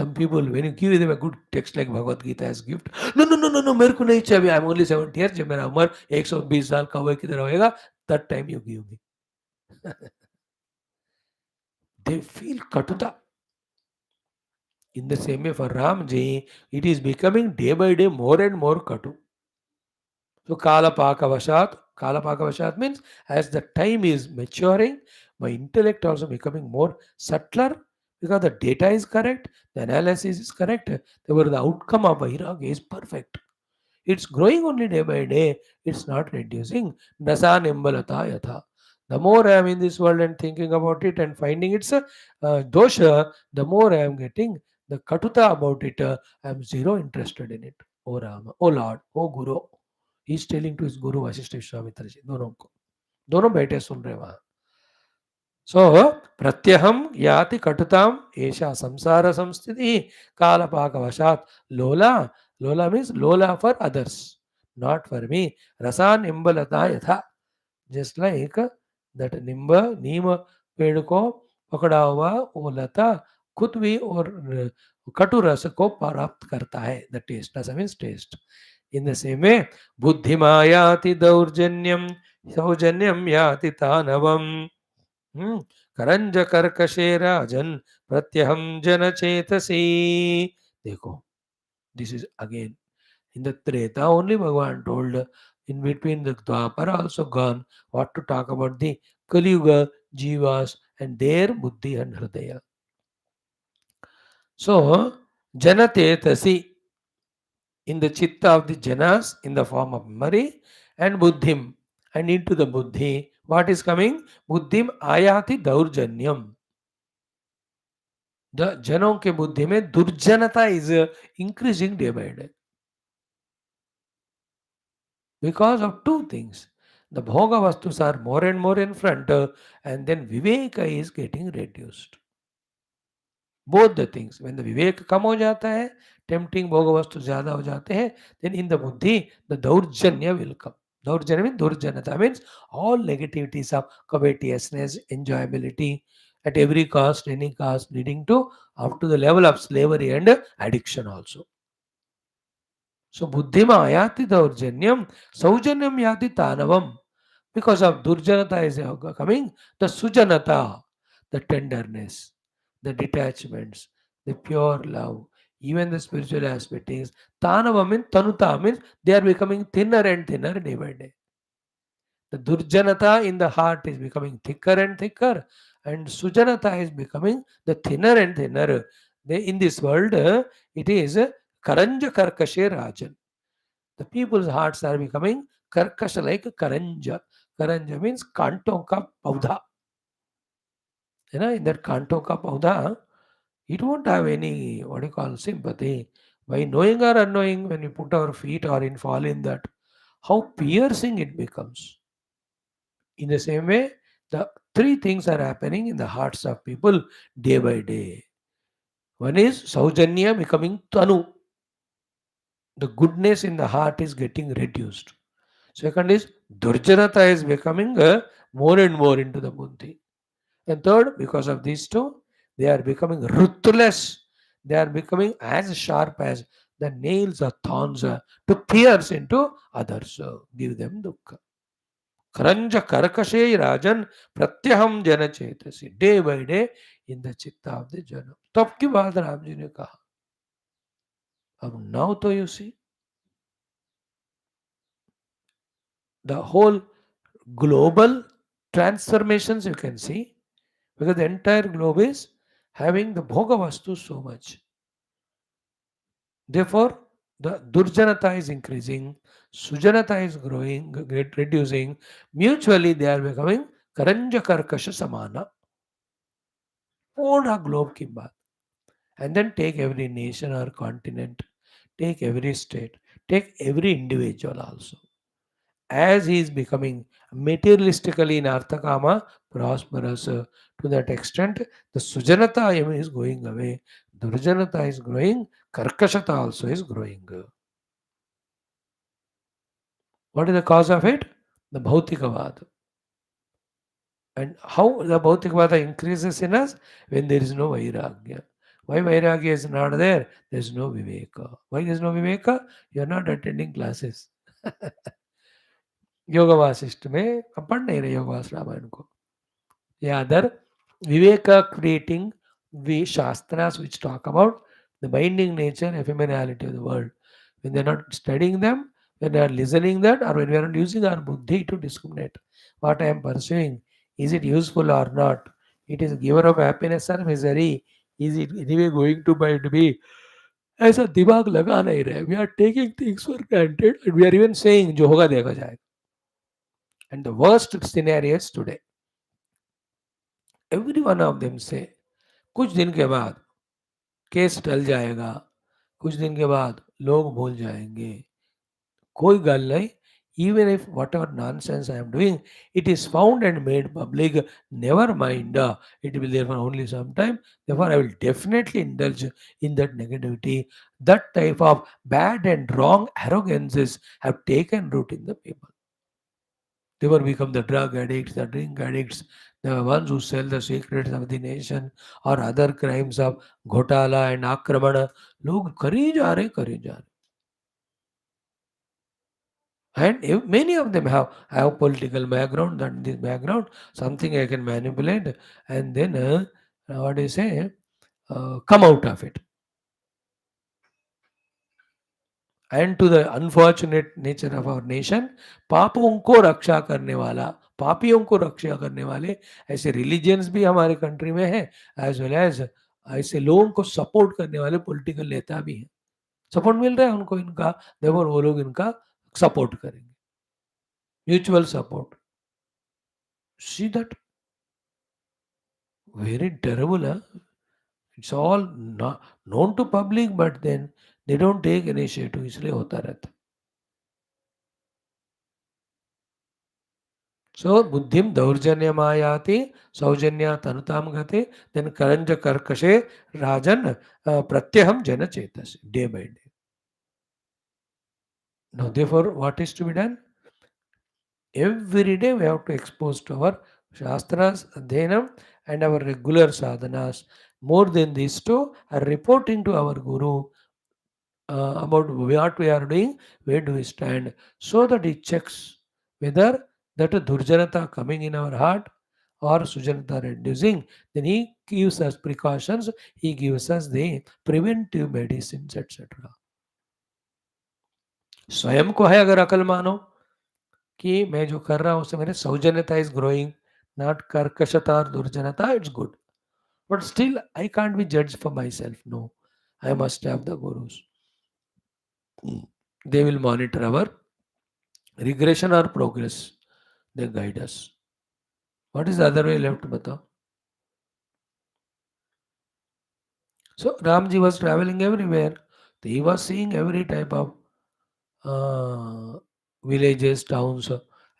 Some people, when you give them a good text like Bhagavad Gita as gift, no, मेरे को नहीं चाहिए. I'm only 70 years. जब मेरा उम्र 120 साल का हुआ किधर होएगा, that time you give me. They feel katuta. In the same way for Ramji, it is becoming day by day more and more katu. So Kalapakavashat means as the time is maturing, my intellect also becoming more subtler because the data is correct, the analysis is correct, therefore the outcome of Vairagya is perfect. It's growing only day by day, it's not reducing. Nasa nimbalata yatha. The more I am in this world and thinking about it and finding its dosha, the more I am getting the katuta about it. I am zero interested in it. O Rama, O Lord, O Guru. He is telling to his Guru Vaashishtha Vishwamitra ji, दोनों को. दोनों बैठे सुन रहे वहां. So pratyaham yati katutam esha samsara samsthiti kalapakavashat lola. Lola means lola for others, not for me. Rasa nimbalata yatha. Just like that nimba, neem पेड़ को पकड़ा हुआ वो लता खुद भी और कटु रस को प्राप्त करता है. The taste rasa means taste. In the same way बुद्धिमायाति दौर्जन्यम सौजन्यम याति तानवम. हम्म, करंज कर्कशे राजन प्रत्यहम जन चेतसी. देखो, this is again in the Treta only Bhagavan told. In between the Dwapara also gone what to talk about the Kali Yuga Jivas and their Buddhi and Hridaya. So Janate in the chitta of the Janas in the form of memory and Buddhim, and into the Buddhi what is coming? Buddhim ayati daurjanyam. The जनों के बुद्धि में दुर्जनता is increasing day by day because of two things. The bhoga vastus are more and more in front, and then viveka is getting reduced. Both the things. When the vivek कम हो जाता है, tempting भोग वस्तु ज़्यादा हो जाते हैं, then in the buddhi the daurjanya will come. Daurjanya means durjanata, means all negativities of covetousness, enjoyability at every cost, any cost, leading to up to the level of slavery and addiction also. So buddhima ayati daurjanyam, saujanyam yati tanavam. Because of durjanata is coming, the sujanata, the tenderness, the detachments, the pure love, even the spiritual aspect is tanava means tanuta means they are becoming thinner and thinner day by day. The durjanata in the heart is becoming thicker and thicker, and sujanata is becoming the thinner and thinner. In this world, it is karanja karkashe rajan. The people's hearts are becoming karkasha like karanja. Karanja means kanton ka paudha. In that kanton ka paudha, it won't have any, what do you call, sympathy. By knowing or unknowing, when we put our feet or in fall in that, how piercing it becomes. In the same way, the three things are happening in the hearts of people day by day. One is Saujanya becoming Tanu. The goodness in the heart is getting reduced. Second is Durjanata is becoming more and more into the Buddhi. And third, because of these two, they are becoming ruthless. They are becoming as sharp as the nails or thorns to pierce into others. Give them dukkha. Karanja karakashe rajan pratyaham jana chetasi. Day by day in the chitta of the jana. तब की बात राम जी ने कहा. अब now तो you see the whole global transformations you can see, because the entire globe is having the bhoga vastu so much. Therefore, the durjanata is increasing, sujanata is growing, reducing. Mutually, they are becoming karanja karkasha samana. पूर्ण globe की बात. And then take every nation or continent, take every state, take every individual also. As he is becoming materialistically in Arthakama prosperous, to that extent, the Sujanata is going away, Durjanata is growing, Karkashata also is growing. What is the cause of it? The Bhautikavad. And how the Bhautikavada increases in us? When there is no Vairagya. Why Vairagya is not there? There is no Viveka. Why there is no Viveka? You are not attending classes. योग वासिष्ठ में हम पढ़ नहीं रहे योग वास रामायण को. Yeah, other Viveka creating the Shastras which talk about the binding nature, ephemerality of the world. When they are not studying them, when they are listening that, or when we are not using our buddhi to discriminate what I am pursuing, is it useful or not? It is a giver of happiness or misery? Is it anyway going to be? ऐसा दिमाग लगा नहीं रहे. We are taking things for granted and we are even saying जो होगा देखा जाएगा. And the worst scenarios today, every one of them say कुछ दिन के बाद केस टल जाएगा, कुछ दिन के बाद लोग भूल जाएंगे, कोई गल नहीं. Even if whatever nonsense I am doing, it is found and made public, never mind, it will be there for only some time. Therefore, I will definitely indulge in that negativity. That type of bad and wrong arrogances have taken root in the people. They will become the drug addicts, the drink addicts, the ones who sell the secrets of the nation or other crimes of घोटाला and आक्रमण, लोग करे जा रहे करे जा रहे. And many of them have political background, that this background, something I can manipulate, and then what do you say, come out of it. And to the unfortunate nature of our nation, पापों को रक्षा करने वाला, पापियों को रक्षा करने वाले ऐसे religions भी हमारे कंट्री में है, एज वेल एज ऐसे लोगों को सपोर्ट करने वाले पॉलिटिकल नेता भी हैं. सपोर्ट मिल रहा है उनको इनका, देखो वो लोग इनका सपोर्ट करेंगे, mutual support. See that, very terrible. It's all not known to public, but then they don't take initiative, इसलिए होता रहता. So बुद्धिम दौर्जन्यमायाति सौजन्या तनुताम गते, then करंज कर्कशे राजन प्रत्यहम जन Chetas, day by day. Now therefore what is to be done? Every day we have to expose to our shastras, adhenam, and our regular sadhanas. More than these two, are reporting to our guru about what we are doing, where do we stand, so that he checks whether that durjanata coming in our heart or sujanata reducing. Then he gives us precautions, he gives us the preventive medicines, etc. स्वयं को है अगर अकल मानो कि मैं जो कर रहा हूँ उससे मेरे सौजन्यता इज ग्रोइंग, नॉट कर्कशता और दुर्जनता, it's good. But still, I can't be judged for myself. No, I must have the gurus. They will monitor our regression or progress. They guide us. What is the other way left, Batao? So Ramji was traveling everywhere. He was seeing every type of uh, villages, towns,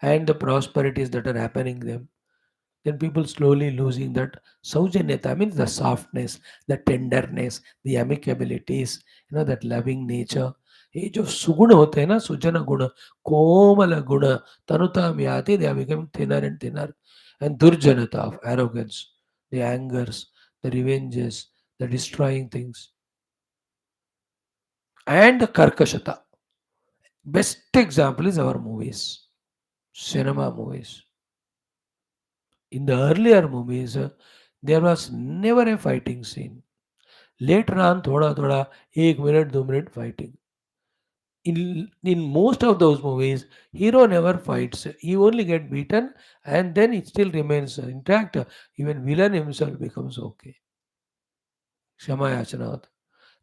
and the prosperities that are happening them. Then people slowly losing that saujanyata, means the softness, the tenderness, the amicabilities, that loving nature. ये जो सुगुण होते हैं ना, सुजन गुण, कोमल गुण, तनुता में आते, they are becoming thinner and thinner. And durjanata of arrogance, the angers, the revenges, the destroying things. And karkashata. Best example is our movies, cinema movies. In the earlier movies, there was never a fighting scene. Later on, thoda thoda, 1 minute, 2 minute fighting. In most of those movies, hero never fights. He only get beaten, and then it still remains intact. Even villain himself becomes okay. Shama Yachana.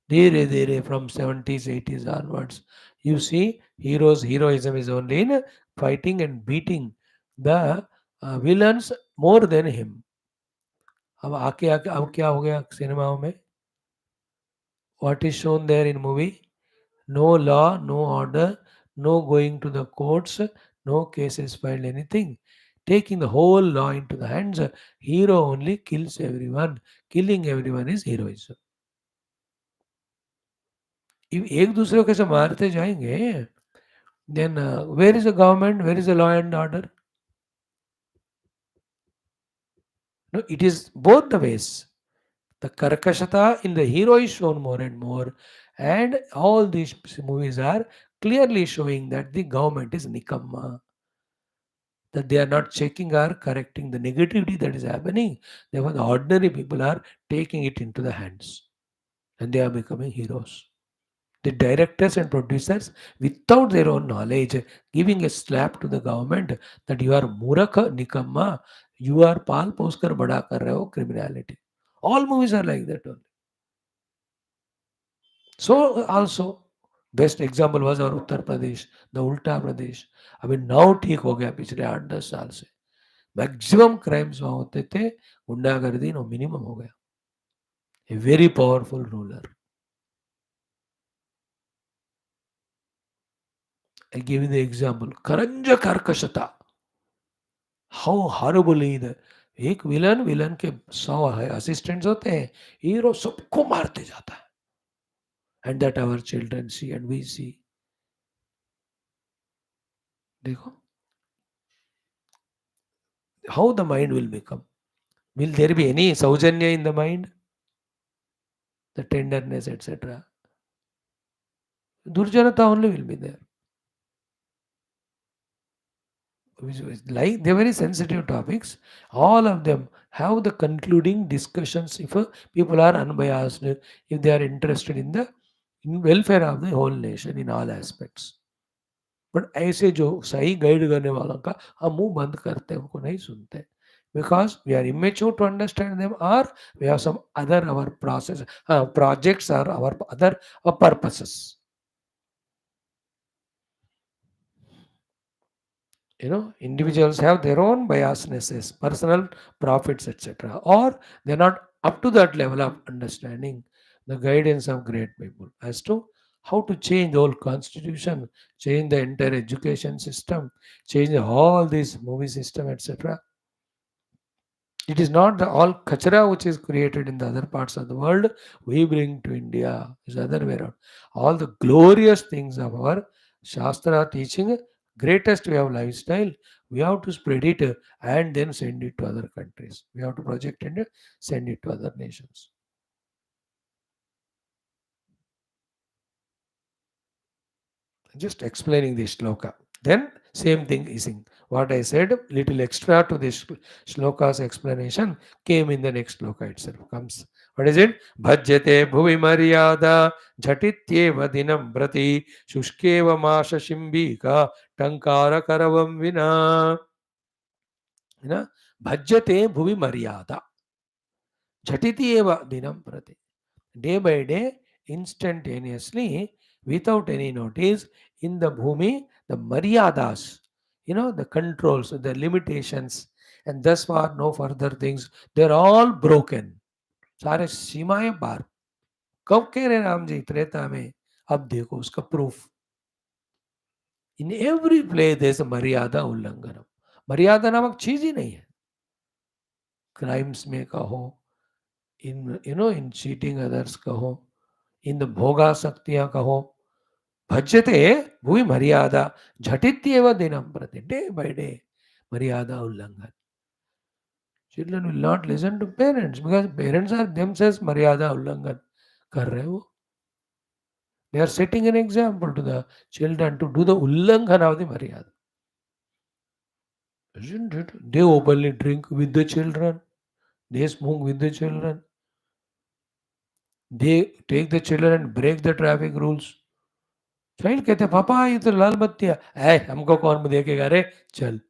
Dhere dhere from 70s, 80s onwards, you see heroism is only in fighting and beating the villains more than him. अब आके आके अब क्या हो गया सिनेमाओं में? What is shown there in movie? No law, no order, no going to the courts, no cases filed, anything. Taking the whole law into the hands, hero only kills everyone. Killing everyone is heroism. If एक दूसरे को कैसे मारते जाएंगे, then where is the government? Where is the law and order? No, it is both the ways. The Karkashata in the hero is shown more and more, and all these movies are clearly showing that the government is nikamma, that they are not checking or correcting the negativity that is happening. Therefore, the ordinary people are taking it into the hands and they are becoming heroes. The directors and producers, without their own knowledge, giving a slap to the government that you are Muraka Nikamma, you are Pal Poskar Bada Kar Rahe Ho criminality. All movies are like that only. So also, best example was our Uttar Pradesh, the Ulta Pradesh. अभी now ठीक हो गया पिछले 8-10 साल से. Maximum crimes वहाँ होते थे, गुंडागर्दी नो मिनिमम हो गया. A very powerful ruler. I give you the example. Karanja Karkashata. How horribly the एक विलन के 100 असिस्टेंट्स होते हैं, हीरो सबको मारते जाता है. And that our children see and we see. देखो how the mind will become. Will there be any saujanya in the mind? The tenderness, etc. Durjanata only will be there. Which is like they're very sensitive topics. All of them have the concluding discussions if people are unbiased, if they are interested in the welfare of the whole nation in all aspects. But ऐसे जो सही guide करने वालों का हम मुंह बंद करते हैं, उनको नहीं सुनते, because we are immature to understand them, or we have some other our process projects or our other purposes. Individuals have their own biasnesses, personal profits, etc., or they're not up to that level of understanding the guidance of great people as to how to change the whole constitution, change the entire education system, change all these movie system, etc. It is not the all kachara which is created in the other parts of the world we bring to India. It's the other way around. All the glorious things of our Shastra teaching, greatest way of lifestyle, we have to spread it and then send it to other countries. We have to project and send it to other nations. Just explaining this shloka. Then same thing is in what I said, little extra to this shloka's explanation came in the next shloka itself. Comes. What is it? Bhajyate bhuvi maryada jhatityeva dinam brati shushkeva masha shimbika tankara karavam vina. Bhajyate bhuvi maryada jhatityeva dinam brati. Day by day, instantaneously, without any notice, in the bhumi, the maryadas, the controls, the limitations, and thus far no further things, they're all broken. सारे सीमाएं पार. कब कह रहे राम जी त्रेता में? अब देखो उसका proof. In every place there is a मर्यादा उल्लंघनम. मर्यादा नामक चीज ही नहीं है. क्राइम्स में कहो, इन चीटिंग अदर्स कहो, इन द भोगासक्तियां कहो, भज्यते भूमि मर्यादा झटित्येव दिनम प्रति. डे बाय डे मर्यादा उल्लंघन. Children will not listen to parents because parents are themselves मर्यादा उल्लंघन कर रहे हो. They are setting an example to the children to do the उल्लंघन of the मर्यादा. Isn't it? They openly drink with the children. They smoke with the children. They take the children and break the traffic rules. Child कहते हैं पापा ये तो लाल बत्ती है, हमको कौन देखेगा रे, चल.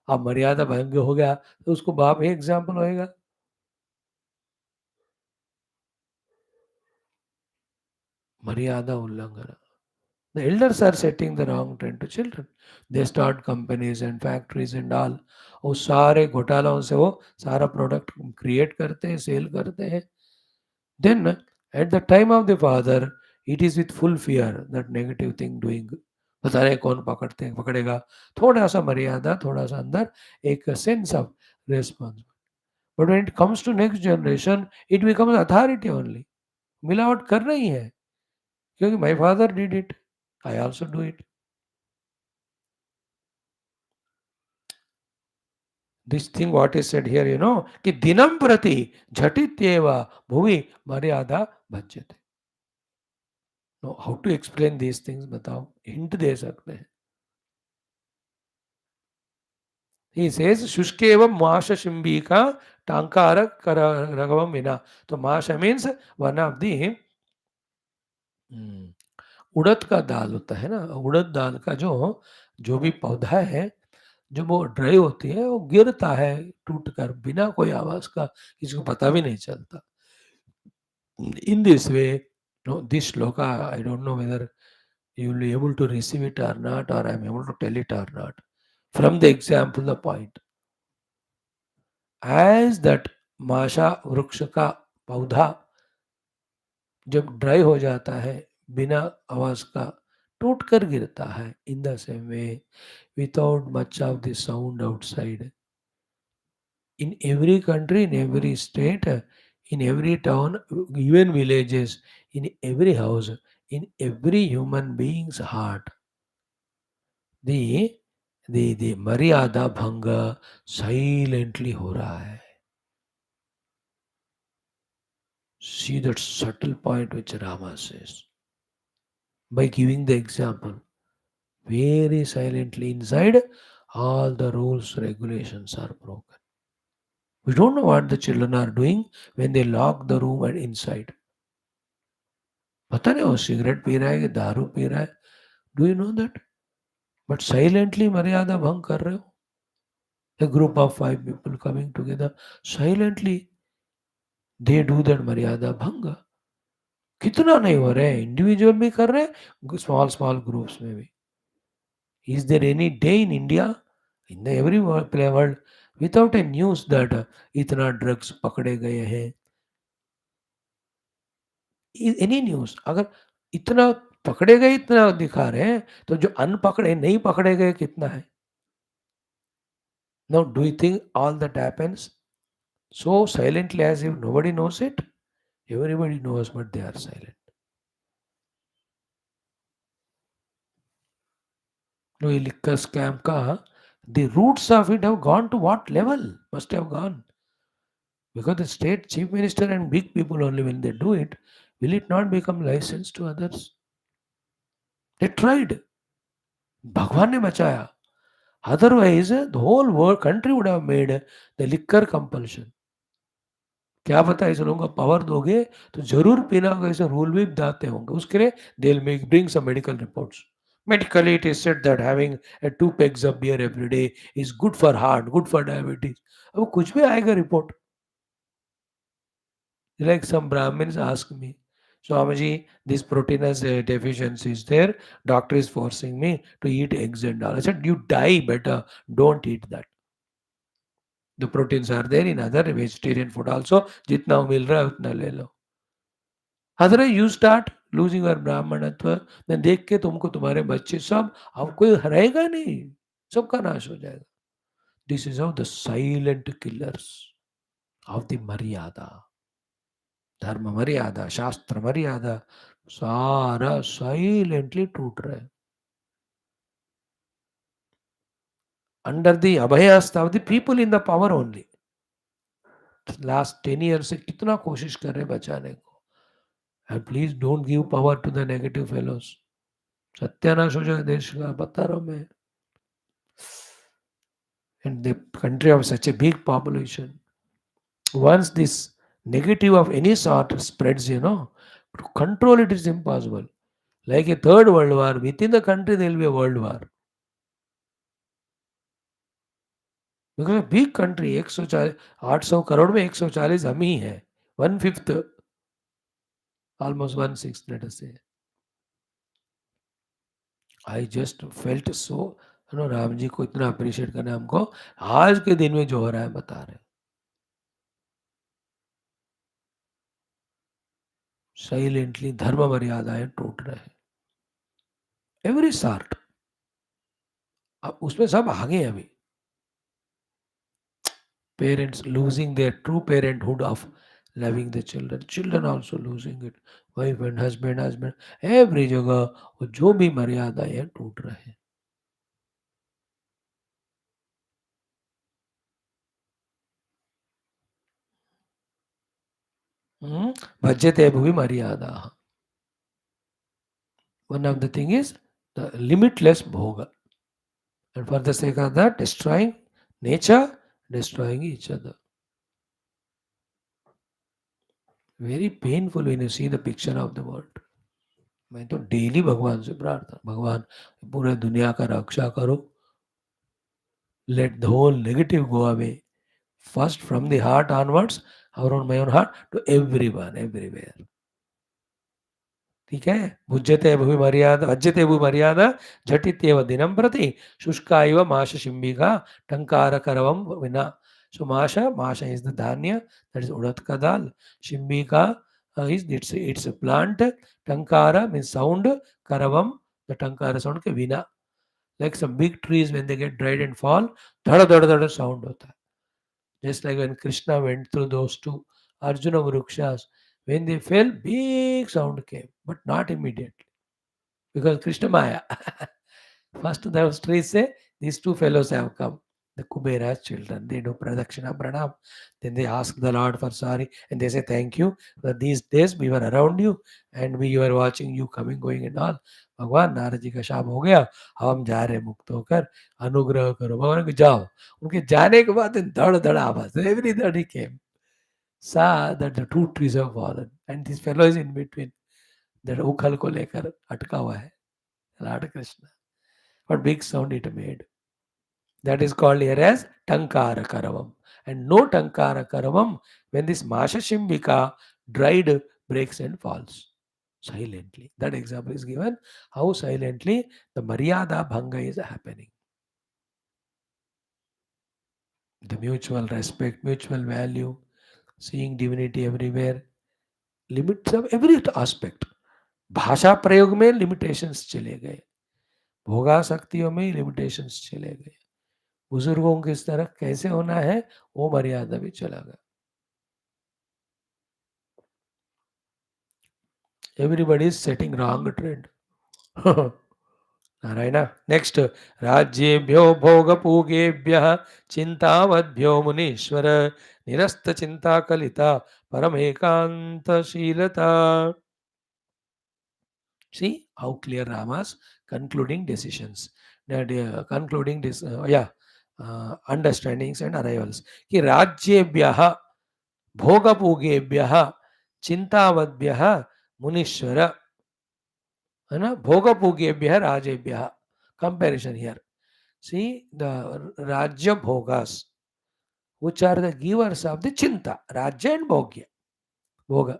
अब मर्यादा भंग हो गया तो उसको बाप ही एग्जाम्पल होएगा. मर्यादा उल्लंघन. The elders are setting the wrong trend to children. They start companies and factories and all. वो सारे घोटालों से वो सारा प्रोडक्ट क्रिएट करते हैं, सेल करते हैं. Then at the time of the father, it is with full fear that negative thing doing. पता नहीं कौन पकड़ेगा. थोड़ा सा मर्यादा, थोड़ा सा अंदर एक sense of responsibility. But when it comes to next generation it becomes authority only. मिलावट करना ही है क्योंकि my father did it, I also do it. This thing what is said here, कि दिनम प्रति झटित्येव भुवि मर्यादा भज्यते. Know how to explain these things, बताओ, हिंट दे सकते हैं. He says Shushkevam Masha Shimbika Tankara Ragavam Vina. So Masha means one of the उड़द का दाल होता है ना. उड़द दाल का जो भी पौधा है, जब वो ड्राई होती है वो गिरता है टूट कर बिना कोई आवाज का, किसी को पता भी नहीं चलता. In this way, this shloka, I don't know whether you will be able to receive it or not, or I am able to tell it or not. From the example, the point. As that माशा वृक्ष का पौधा जब dry हो जाता है बिना आवाज का टूट कर गिरता है, इन the same way without much of the sound outside, in every country, in every state, in every town, even villages, in every house, in every human being's heart, the मर्यादा भंग साइलेंटली हो रहा है. See that subtle point which Rama says. By giving the example, very silently inside, all the rules, regulations are broken. We don't know what the children are doing when they lock the room and inside. पता नहीं वो cigarette P रहा है कि दारू P रहा है. Do you know that? But silently मर्यादा भंग कर रहे हो. A group of 5 people coming together, silently they do that मर्यादा भंग. कितना नहीं हो रहे हैं, इंडिविजुअल भी कर रहे हैं, स्मॉल स्मॉल ग्रुप्स में भी. Is there any day in India, in the every world, without a news that इतना ड्रग्स पकड़े गए हैं? एनी न्यूज अगर इतना पकड़े गए इतना दिखा रहे हैं, तो जो अनपकड़े नहीं पकड़े गए कितना है? Now, do you think all that happens so silently as if nobody knows it? Everybody knows, but they are silent. No, ये liquor scam का the roots of it have gone to what level? Must have gone. Because the state chief minister and big people only when they do it, will it not become license to others? They tried. भगवान ने बचाया. Otherwise, the whole world country would have made the liquor compulsion. क्या पता ऐसे लोगों को power दोगे तो जरूर पीना होगा, ऐसे रूल भी बताते होंगे. उसके लिए they will make bring some medical reports. Medically, it is said that having 2 pegs of beer every day is good for heart, good for diabetes. अब कुछ भी आएगा report. Like some Brahmins ask me, Swamiji, this proteinous deficiency is there. Doctor is forcing me to eat eggs and all. I said, you die better. Don't eat that. The proteins are there in other vegetarian food also. जितना मिल रहा है उतना ले लो. Otherwise, you start losing your ब्राह्मणत्व. then देख के तुमको तुम्हारे बच्चे सब अब कोई रहेगा नहीं. सबका नाश हो जाएगा. This is how the silent killers of the मर्यादा. धर्म मर्यादा, शास्त्र मर्यादा, सारा साइलेंटली टूट रहा है. अंडर द अभयास्था of the people in the power only. Last 10 years से कितना कोशिश कर रहे हैं बचाने को. And please don't give power to the negative fellows. सत्यानाश हो जाए देश का, बता रहा हूं मैं. And the country of such a big population, once this negative of any sort spreads, to control it is impossible. Like a third world war, within the country there will be a world war. Because a big country, 140 800 crore में 140 हम ही हैं. 1/5, almost 1/6, let us say. I just felt so, Ram ji को इतना appreciate करना है हमको. आज के दिन में जो हो रहा है बता रहे. साइलेंटली धर्म मर्यादाएं टूट रहे हैं. Every sort. अब उसमें सब आगे हैं अभी. Parents losing their true parenthood of loving the children. Children also losing it. Wife and husband. Every जगह वो जो भी मर्यादा है टूट रहे हैं. भज्यते भुवि मर्यादा. One of the thing is the limitless bhoga. And for the sake of that, destroying nature, destroying each other. Very painful when you see the picture of the world. मैं तो डेली भगवान से प्रार्थना, भगवान पूरे दुनिया का रक्षा करो. Let the whole negative go away. First from the heart onwards, my own heart, to everyone, everywhere. ठीक है. भुज्यते भूमि मर्यादा, भज्यते भूमि मर्यादा, झटित्येव दिनं प्रति, शुष्का इव माश शिम्बिका, टंकार करवम विना. So masha is the dhanya, that is urad ka dal. Shimbika is it's a plant. Tankara means sound. Karavam, the tankara sound ke vina. Like some big trees when they get dried and fall, dhada dhada dhada sound hota hai. Just like when Krishna went through those two Arjuna Vrukshas, when they fell, big sound came, but not immediately. Because Krishna Maya. First those trees say, these two fellows have come. The Kubera's children, they do pradakshina pranam. Then they ask the Lord for sorry and they say thank you. That these days we were around you and we were watching you coming, going and all. भगवान नारद जी का शाप हो गया, अब हम जा रहे हैं मुक्त होकर, अनुग्रह करो भगवान को जाओ. उनके जाने के बाद धड़ धड़ आवाज, एवरी धड़ ही केम. Saw that the two trees have fallen and this fellow is in between. That उखल को लेकर अटका हुआ है, Lord Krishna. What big sound it made. That is called here as Tankara Karavam. And no Tankara Karavam when this Mashashimbika dried breaks and falls silently. That example is given how silently the Maryada Bhanga is happening. The mutual respect, mutual value, seeing divinity everywhere, limits of every aspect. भाषा प्रयोग में limitations चले गए, भोगासक्तियों में limitations चले गए, बुजुर्गों की तरह कैसे होना है वो मर्यादा भी चला गया. Everybody is setting wrong trend. Narayan. Next. राज्येभ्यो भोगपूगेभ्यः चिन्तावद्भ्यो मुनीश्वर निरस्त चिंता Kalita परमेकांतशीलता. See how clear Rama's concluding decisions, concluding this, understandings and arrivals. कि राज्येभ्यः भोगपूगेभ्यः चिंतावद्भ्यः मुनीश्वर, है ना, भोगपूगेभ्यः राजेभ्यः. Comparison here. See the Rajya Bhogas, which are the givers of the Chinta, Rajya and Bhogya. Bhoga.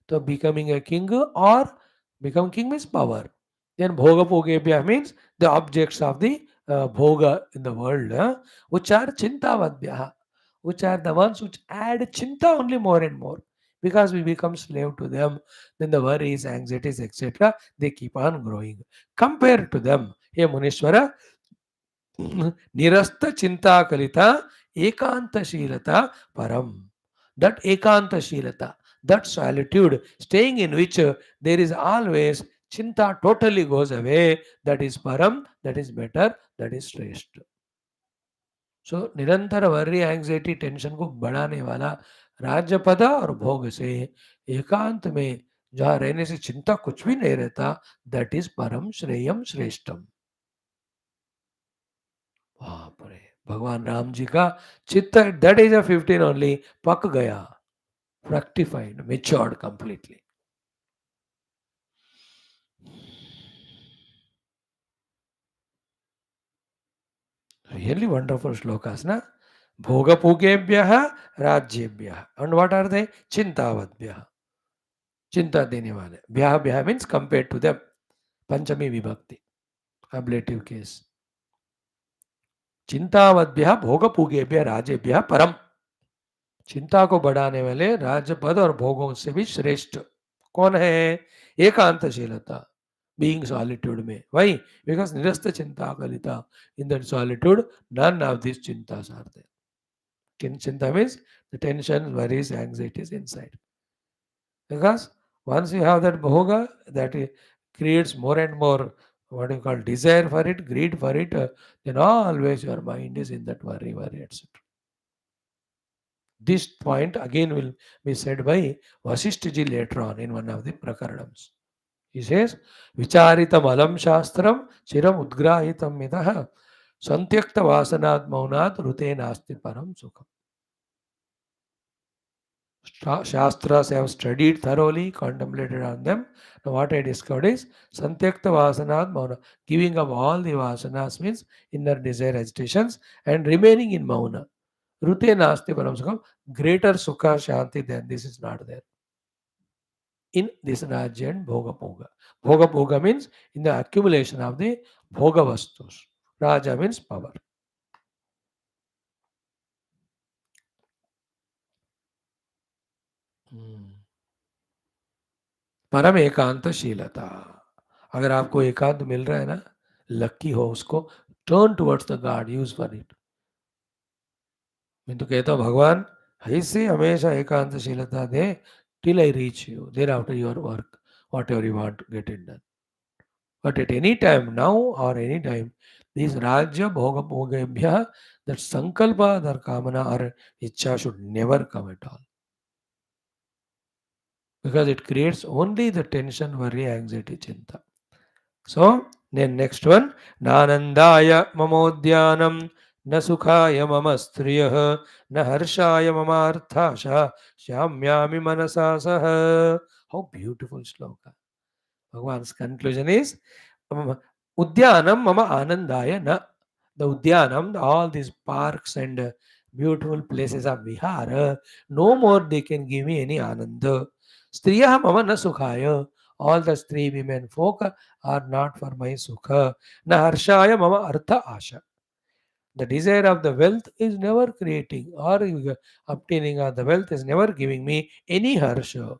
So becoming a king or become king means power. Then Bhoga Bhogebhya means the objects of the Bhoga in the world, which are Chintavadhya, which are the ones which add Chinta only more and more. Because we become slave to them, then the worries, anxieties, etc., they keep on growing. Compared to them, hey Munishwara, निरस्त चिंता कलिता एकांतशीलता परम. That एकांतशीलता, that solitude, staying in which there is always chinta totally goes away, that is param, that is better, that is श्रेष्ठ. सो निरंतर वर्री, anxiety, tension को बढ़ाने वाला राज्य पद और भोग से एकांत में जहाँ रहने से चिंता कुछ भी नहीं रहता, दैट इज परम श्रेयम श्रेष्ठम. बाप रे, भगवान राम जी का चित्त दैट इज अ 15 ओनली पक गया, fructified, matured completely. Really wonderful shlokas ना. भोगपूगेभ्यः राज्येभ्यः, एंड व्हाट आर दे? चिंतावद्भ्यः, चिंता देने वाले. भ्यः भ्यः मीन्स कंपेयर टू देम, पंचमी विभक्ति, अब्लेटिव केस. चिंतावद्भ्यः भोगपूगेभ्यः राजेभ्यः परम. चिंता को बढ़ाने वाले राज्य पद और भोगों से भी श्रेष्ठ कौन है? एकांतशीलता, बीइंग सॉलिट्यूड में. व्हाई? बिकॉज निरस्त चिंता कलिता, in that solitude none of this chintas are there. Chinta means the tension, worries, anxieties inside. Because once you have that bhoga, that creates more and more what you call desire for it, greed for it, then always your mind is in that worry, etc. This point again will be said by Vaashishtha ji later on in one of the Prakaranams. He says, Vicharitam alam shastram chiram udgrahitam mitah santyakta vasanat maunat rute nasti param sukham. Shastras have studied thoroughly, contemplated on them. Now what I discovered is Santyakta Vasanat Mauna. Giving up all the vasanas means inner desire, agitations, and remaining in Mauna. Rute Nasti Param Sukham. Greater Sukha Shanti than this is not there. In this Rajya and Bhoga Bhoga. Bhoga Bhoga means in the accumulation of the Bhoga Vastus. Raja means power. परम एकांतशीलता. अगर आपको एकांत मिल रहा है ना, lucky हो उसको. Turn towards the god, use for it. मैं तो कहता हूँ भगवान ऐसे हमेशा एकांतशीलता दे till I reach you, there after your work whatever you want get it done. But at any time now और any time These Rajya Bhoga Bhogebhya, that Sankalpa or Kamana or Icha should never come at all. Because it creates only the tension, worry, anxiety, chinta. So, then next one, Nanandaya Mamodhyanam, Na Sukhaya Mama Striyah, Na Harshaya Mama Arthasha, Shyamyami Manasasaha. How beautiful sloka. Bhagwan's conclusion is Udyanam Mama Anandaya Na. The Udyanam, all these parks and beautiful places of Vihara, no more they can give me any Ananda. Striya Mama Na Sukhaya. All the three women folk are not for my Sukha. Na Harshaya Mama Artha Asha. The desire of the wealth is never creating or obtaining of the wealth is never giving me any harsha.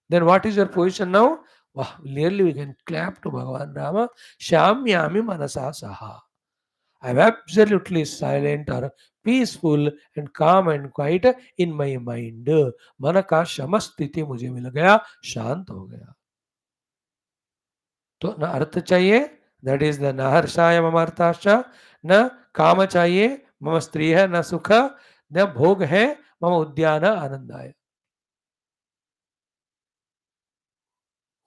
Then what is your position now? Wow, clearly we can clap to Bhagavan Rama. Shamyami manasa saha. I am absolutely silent or peaceful and calm and quiet in my mind. मन का शम स्थिति मुझे मिल गया, शांत हो गया. तो न अर्थ चाहिए, दैट इज द न हर्षाय मम अर्थाश्च, न काम चाहिए, मम स्त्री है, न सुख, न भोग है, मम उद्यान आनंदाय.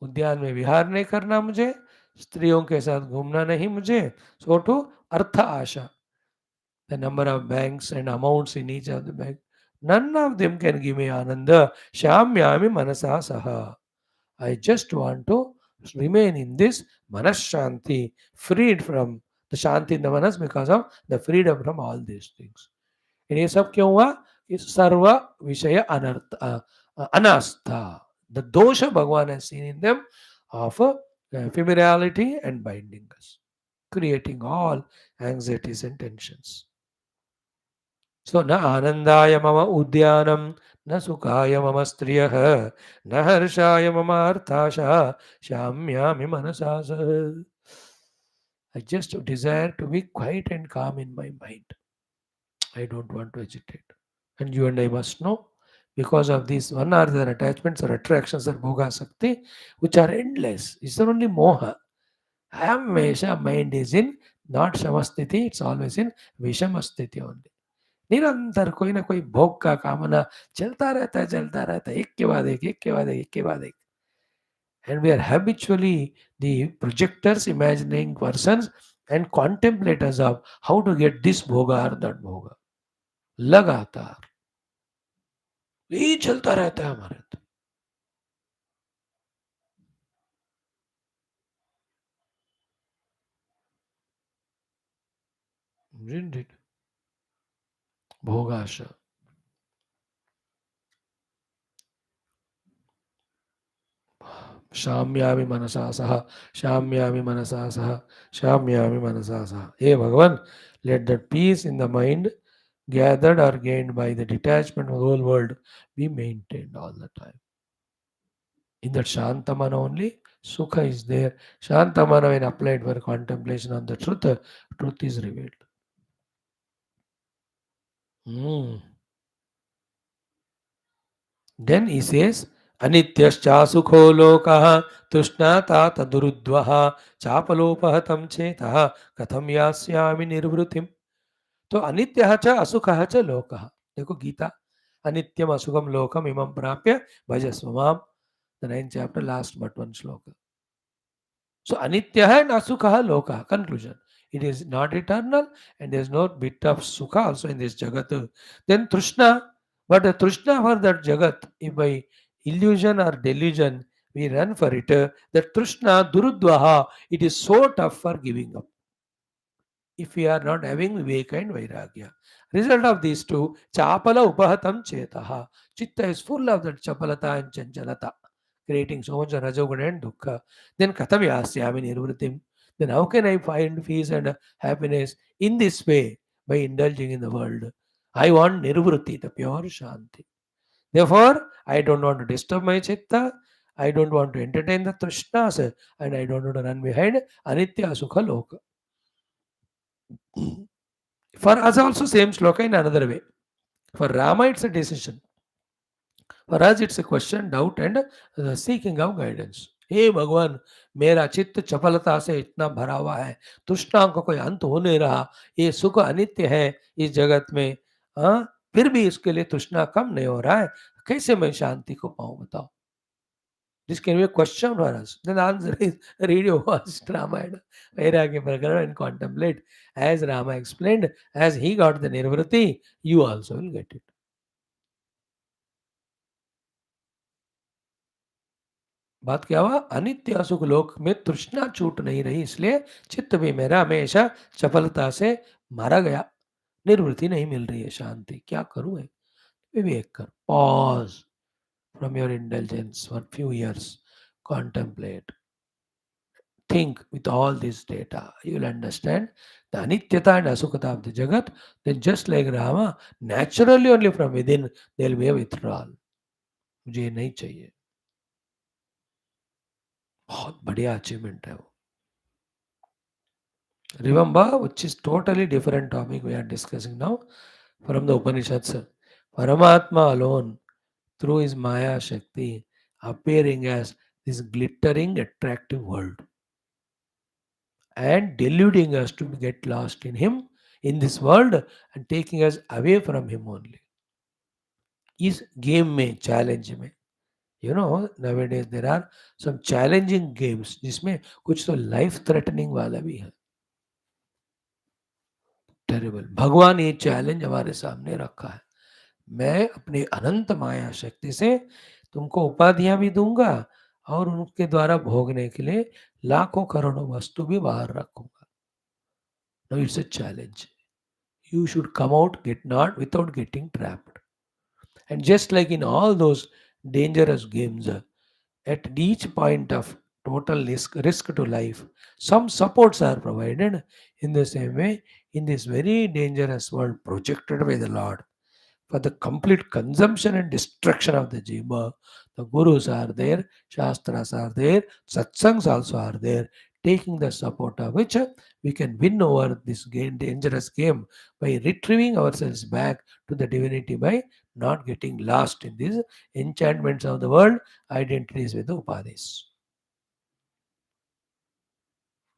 उद्यान में विहार नहीं करना मुझे, स्त्रियों के साथ घूमना नहीं मुझे. सो टू अर्थ आशा, the number of banks and amounts in each of the bank, none of them can give me ananda. Shamyami manasa saha. I just want to remain in this manas shanti, freed from the shanti in the manas because of the freedom from all these things. ये सब क्यों हुआ? कि सर्व विषय अनर्थ अनास्था, the dosha Bhagavan has seen in them of ephemerality and binding us, creating all anxieties and tensions. So, na anandaya mama udyanam, na sukaya mama striyah, na harshaya mama arthasha, shamyami manasasa. I just desire to be quiet and calm in my mind. I don't want to agitate. And you and I must know, because of these one or the attachments or attractions or bhoga sakti, which are endless. It's only moha. Hamesha mind is in not shamasthiti, it's always in vishamasthiti only. निरंतर कोई ना कोई भोग का कामना चलता रहता है, एक के बाद एक के बाद एक के बाद एक. And we are habitually the projectors, imagining persons and contemplators of how to get this bhoga or that bhoga. लगातार यही चलता रहता है हमारे अंदर. Isn't it? भोगाशा. शाम्यामि मनसा सह, शाम्यामि मनसा सह, शाम्यामि मनसा सह. Hey Bhagavan, let that peace in the mind gathered or gained by the detachment of the whole world be maintained all the time. In that Shantamana only, Sukha is there. Shantamana, when applied for contemplation on the truth is revealed. Then he says, Anityascha sukho lokaha tushnata tadurudvaha chapalopahatam chetaha katham yasyami nirvrutim. तो अनित्य च असुख च लोक. देखो गीता, अनित्यम असुखम लोकम इमं प्राप्य भजस्व माम, the 9th chapter, last but one shloka. So anitya and asukha loka. Conclusion. It is not eternal and there is no bit of sukha also in this jagat. Then trishna, but the trishna for that jagat, if by illusion or delusion we run for it, that trishna durudvaha, it is so tough for giving up if we are not having viveka and vairagya. Result of these two, chapala upahatam chetaha. Chitta is full of that chapalata and chanchalata, creating so much rajoguna and dukkha. Then katham yasyami nirvritim. Then how can I find peace and happiness in this way? By indulging in the world. I want nirvriti, the pure shanti. Therefore, I don't want to disturb my chitta. I don't want to entertain the trishnas, and I don't want to run behind anitya sukha loka. For us also same sloka in another way. For Rama it's a decision. For us it's a question, doubt and seeking of guidance. हे भगवान, मेरा चित्त चपलता से इतना भरा हुआ है, तृष्णा का कोई अंत हो नहीं रहा, ये सुख अनित्य है इस जगत में, हाँ, फिर भी इसके लिए तृष्णा कम नहीं हो रहा है, कैसे मैं शांति को पाऊं बताओ? This can be a question for us. Then the answer is read your first Ramayana, Vairagya Prakaranam and contemplate. As Rama explained, as he got the nirvriti, you also will get it. बात क्या हुआ? अनित्य असुख लोक में तृष्णा छूट नहीं रही, इसलिए चित्त भी मेरा हमेशा चपलता से मारा गया, निर्वृत्ति नहीं मिल रही है, शांति क्या करूं मैं? विवेक कर, pause from your indulgence for few years, contemplate, think with all this data, you will understand the anityata and asukata of the jagat. Then just like Rama, naturally only from within there will be a withdrawal. मुझे ये नहीं चाहिए. बहुत बढ़िया achievement है वो. Remember, which is totally different topic we are discussing now from the Upanishads. Paramatma alone, through his Maya Shakti, appearing as this glittering, attractive world and deluding us to get lost in him in this world and taking us away from him only. इस game में, challenge में, you know, nowadays there are some challenging games जिसमें कुछ तो life threatening वाला भी है. Terrible. भगवान ये चैलेंज हमारे सामने रखा है. मैं अपनी अनंत माया शक्ति से तुमको उपाधियां भी दूंगा और उनके द्वारा भोगने के लिए लाखों करोड़ों वस्तु भी बाहर रखूंगा. No, it's a challenge. You should come out, get not without getting trapped. And just like in all those dangerous games, at each point of total risk to life, some supports are provided. In the same way, in this very dangerous world projected by the Lord, for the complete consumption and destruction of the jiva, the gurus are there, shastras are there, satsangs also are there, taking the support of which we can win over this dangerous game by retrieving ourselves back to the divinity by not getting lost in these enchantments of the world, identities with the upadhis.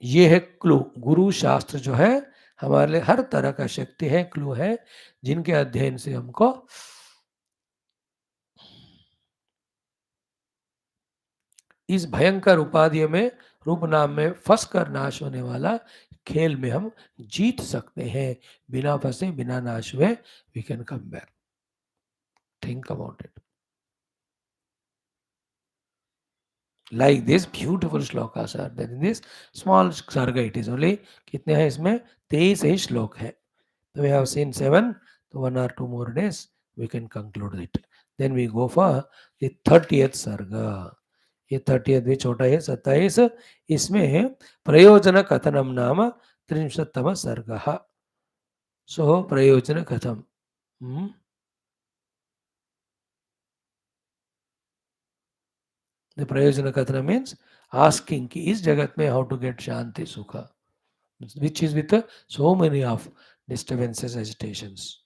ये है clue. गुरु शास्त्र जो है हमारे लिए हर तरह का शक्ति है, क्लू है, जिनके अध्ययन से हमको इस भयंकर उपाधियों में, रूप नाम में फंस कर नाश होने वाला खेल में हम जीत सकते हैं. बिना फंसे, बिना नाश हुए, we can come back. Think about it. Like this beautiful shlokas are there in this small sarga. It is only कितने हैं इसमें? 23 ही श्लोक है. So we have seen 7, so 1 or 2 more days we can conclude it. Then we go for the 30th sarga. ये 30th भी छोटा है, 27. इसमें प्रयोजन कथनम नाम 30तम सर्ग. सो प्रयोजन कथम. The प्रयोजन कथन means asking कि इस जगत में how to get शांति सुख, which is with so many of disturbances, agitations.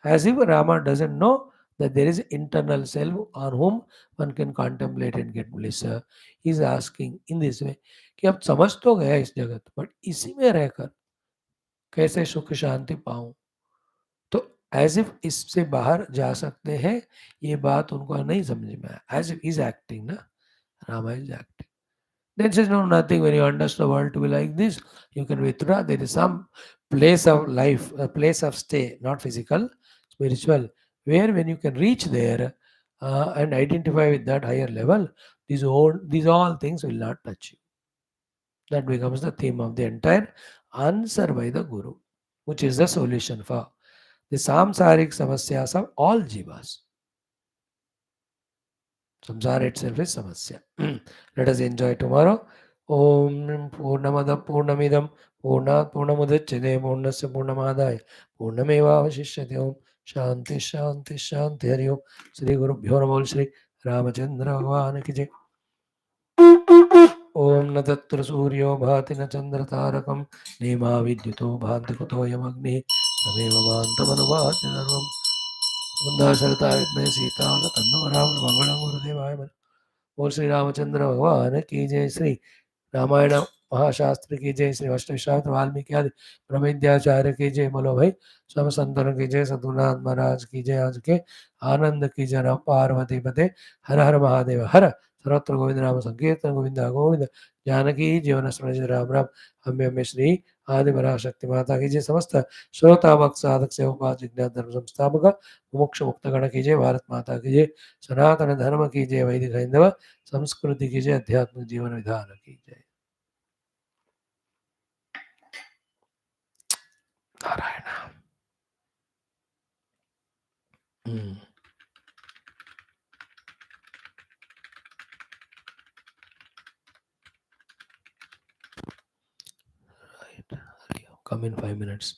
As if Rama doesn't know that there is internal self on whom one can contemplate and get bliss. He is asking in this way कि अब समझ तो गया इस जगत, but इसी में रहकर कैसे सुख शांति पाऊं. तो एज इफ इससे बाहर जा सकते हैं, ये बात उनको नहीं समझ में आया. एज इफ इज एक्टिंग ना, Rama is acting. Then says, no, nothing. When you understand the world to be like this, you can withdraw. There is some place of life, a place of stay, not physical, spiritual, where when you can reach there and identify with that higher level, these all things will not touch you. That becomes the theme of the entire answer by the Guru, which is the solution for the samsaric samasyas of all jivas. Samsara itself is samasya. Let us enjoy tomorrow. Om Purnamada Purnamidam Purnat Purnamudachyate Purnasya Purnamadaya Purnameva Vashishyate. Om Shanti Shanti Shanti Hari Om. Shri Gurubhyo Namo. Shri Ramachandra Bhagwan ki jai. ओम न तत्र सूर्यो भाति न चंद्र तारकम नेमा विद्युतो भान्ति कुतो यमग्नि तमेव भान्तमनुभाति सर्वं. वंदे शरताय विद्महे सीताय तन्नो राम मंगलं गुरुदेवाय. बोल श्री रामचंद्र भगवान की जय। श्री रामायण महाशास्त्र की जय। श्री अष्टविश्रांत वाल्मीकि आदि ब्रह्मविद्याचार्य की जय। बोलो भाई सब संतों की जय। सद्गुरुनाथ महाराज की जय। आज के आनंद की जय। नमः पार्वती पते हर हर महादेव हर। सर्वत्र गोविंद नाम संकीर्तन गोविंद गोविंद। जानकी जीवन स्मरण राम राम। हमें हमें श्री आदि पराशक्ति माता की जय। समस्त श्रोता भक्त साधक सेवक जिज्ञास धर्म संस्थापक मोक्ष मुक्त गण की जय। भारत माता की जय। सनातन धर्म की जय। वैदिक हिंदव संस्कृति की जय। अध्यात्म जीवन विधान की जय। Narayan. Right. Come in 5 minutes.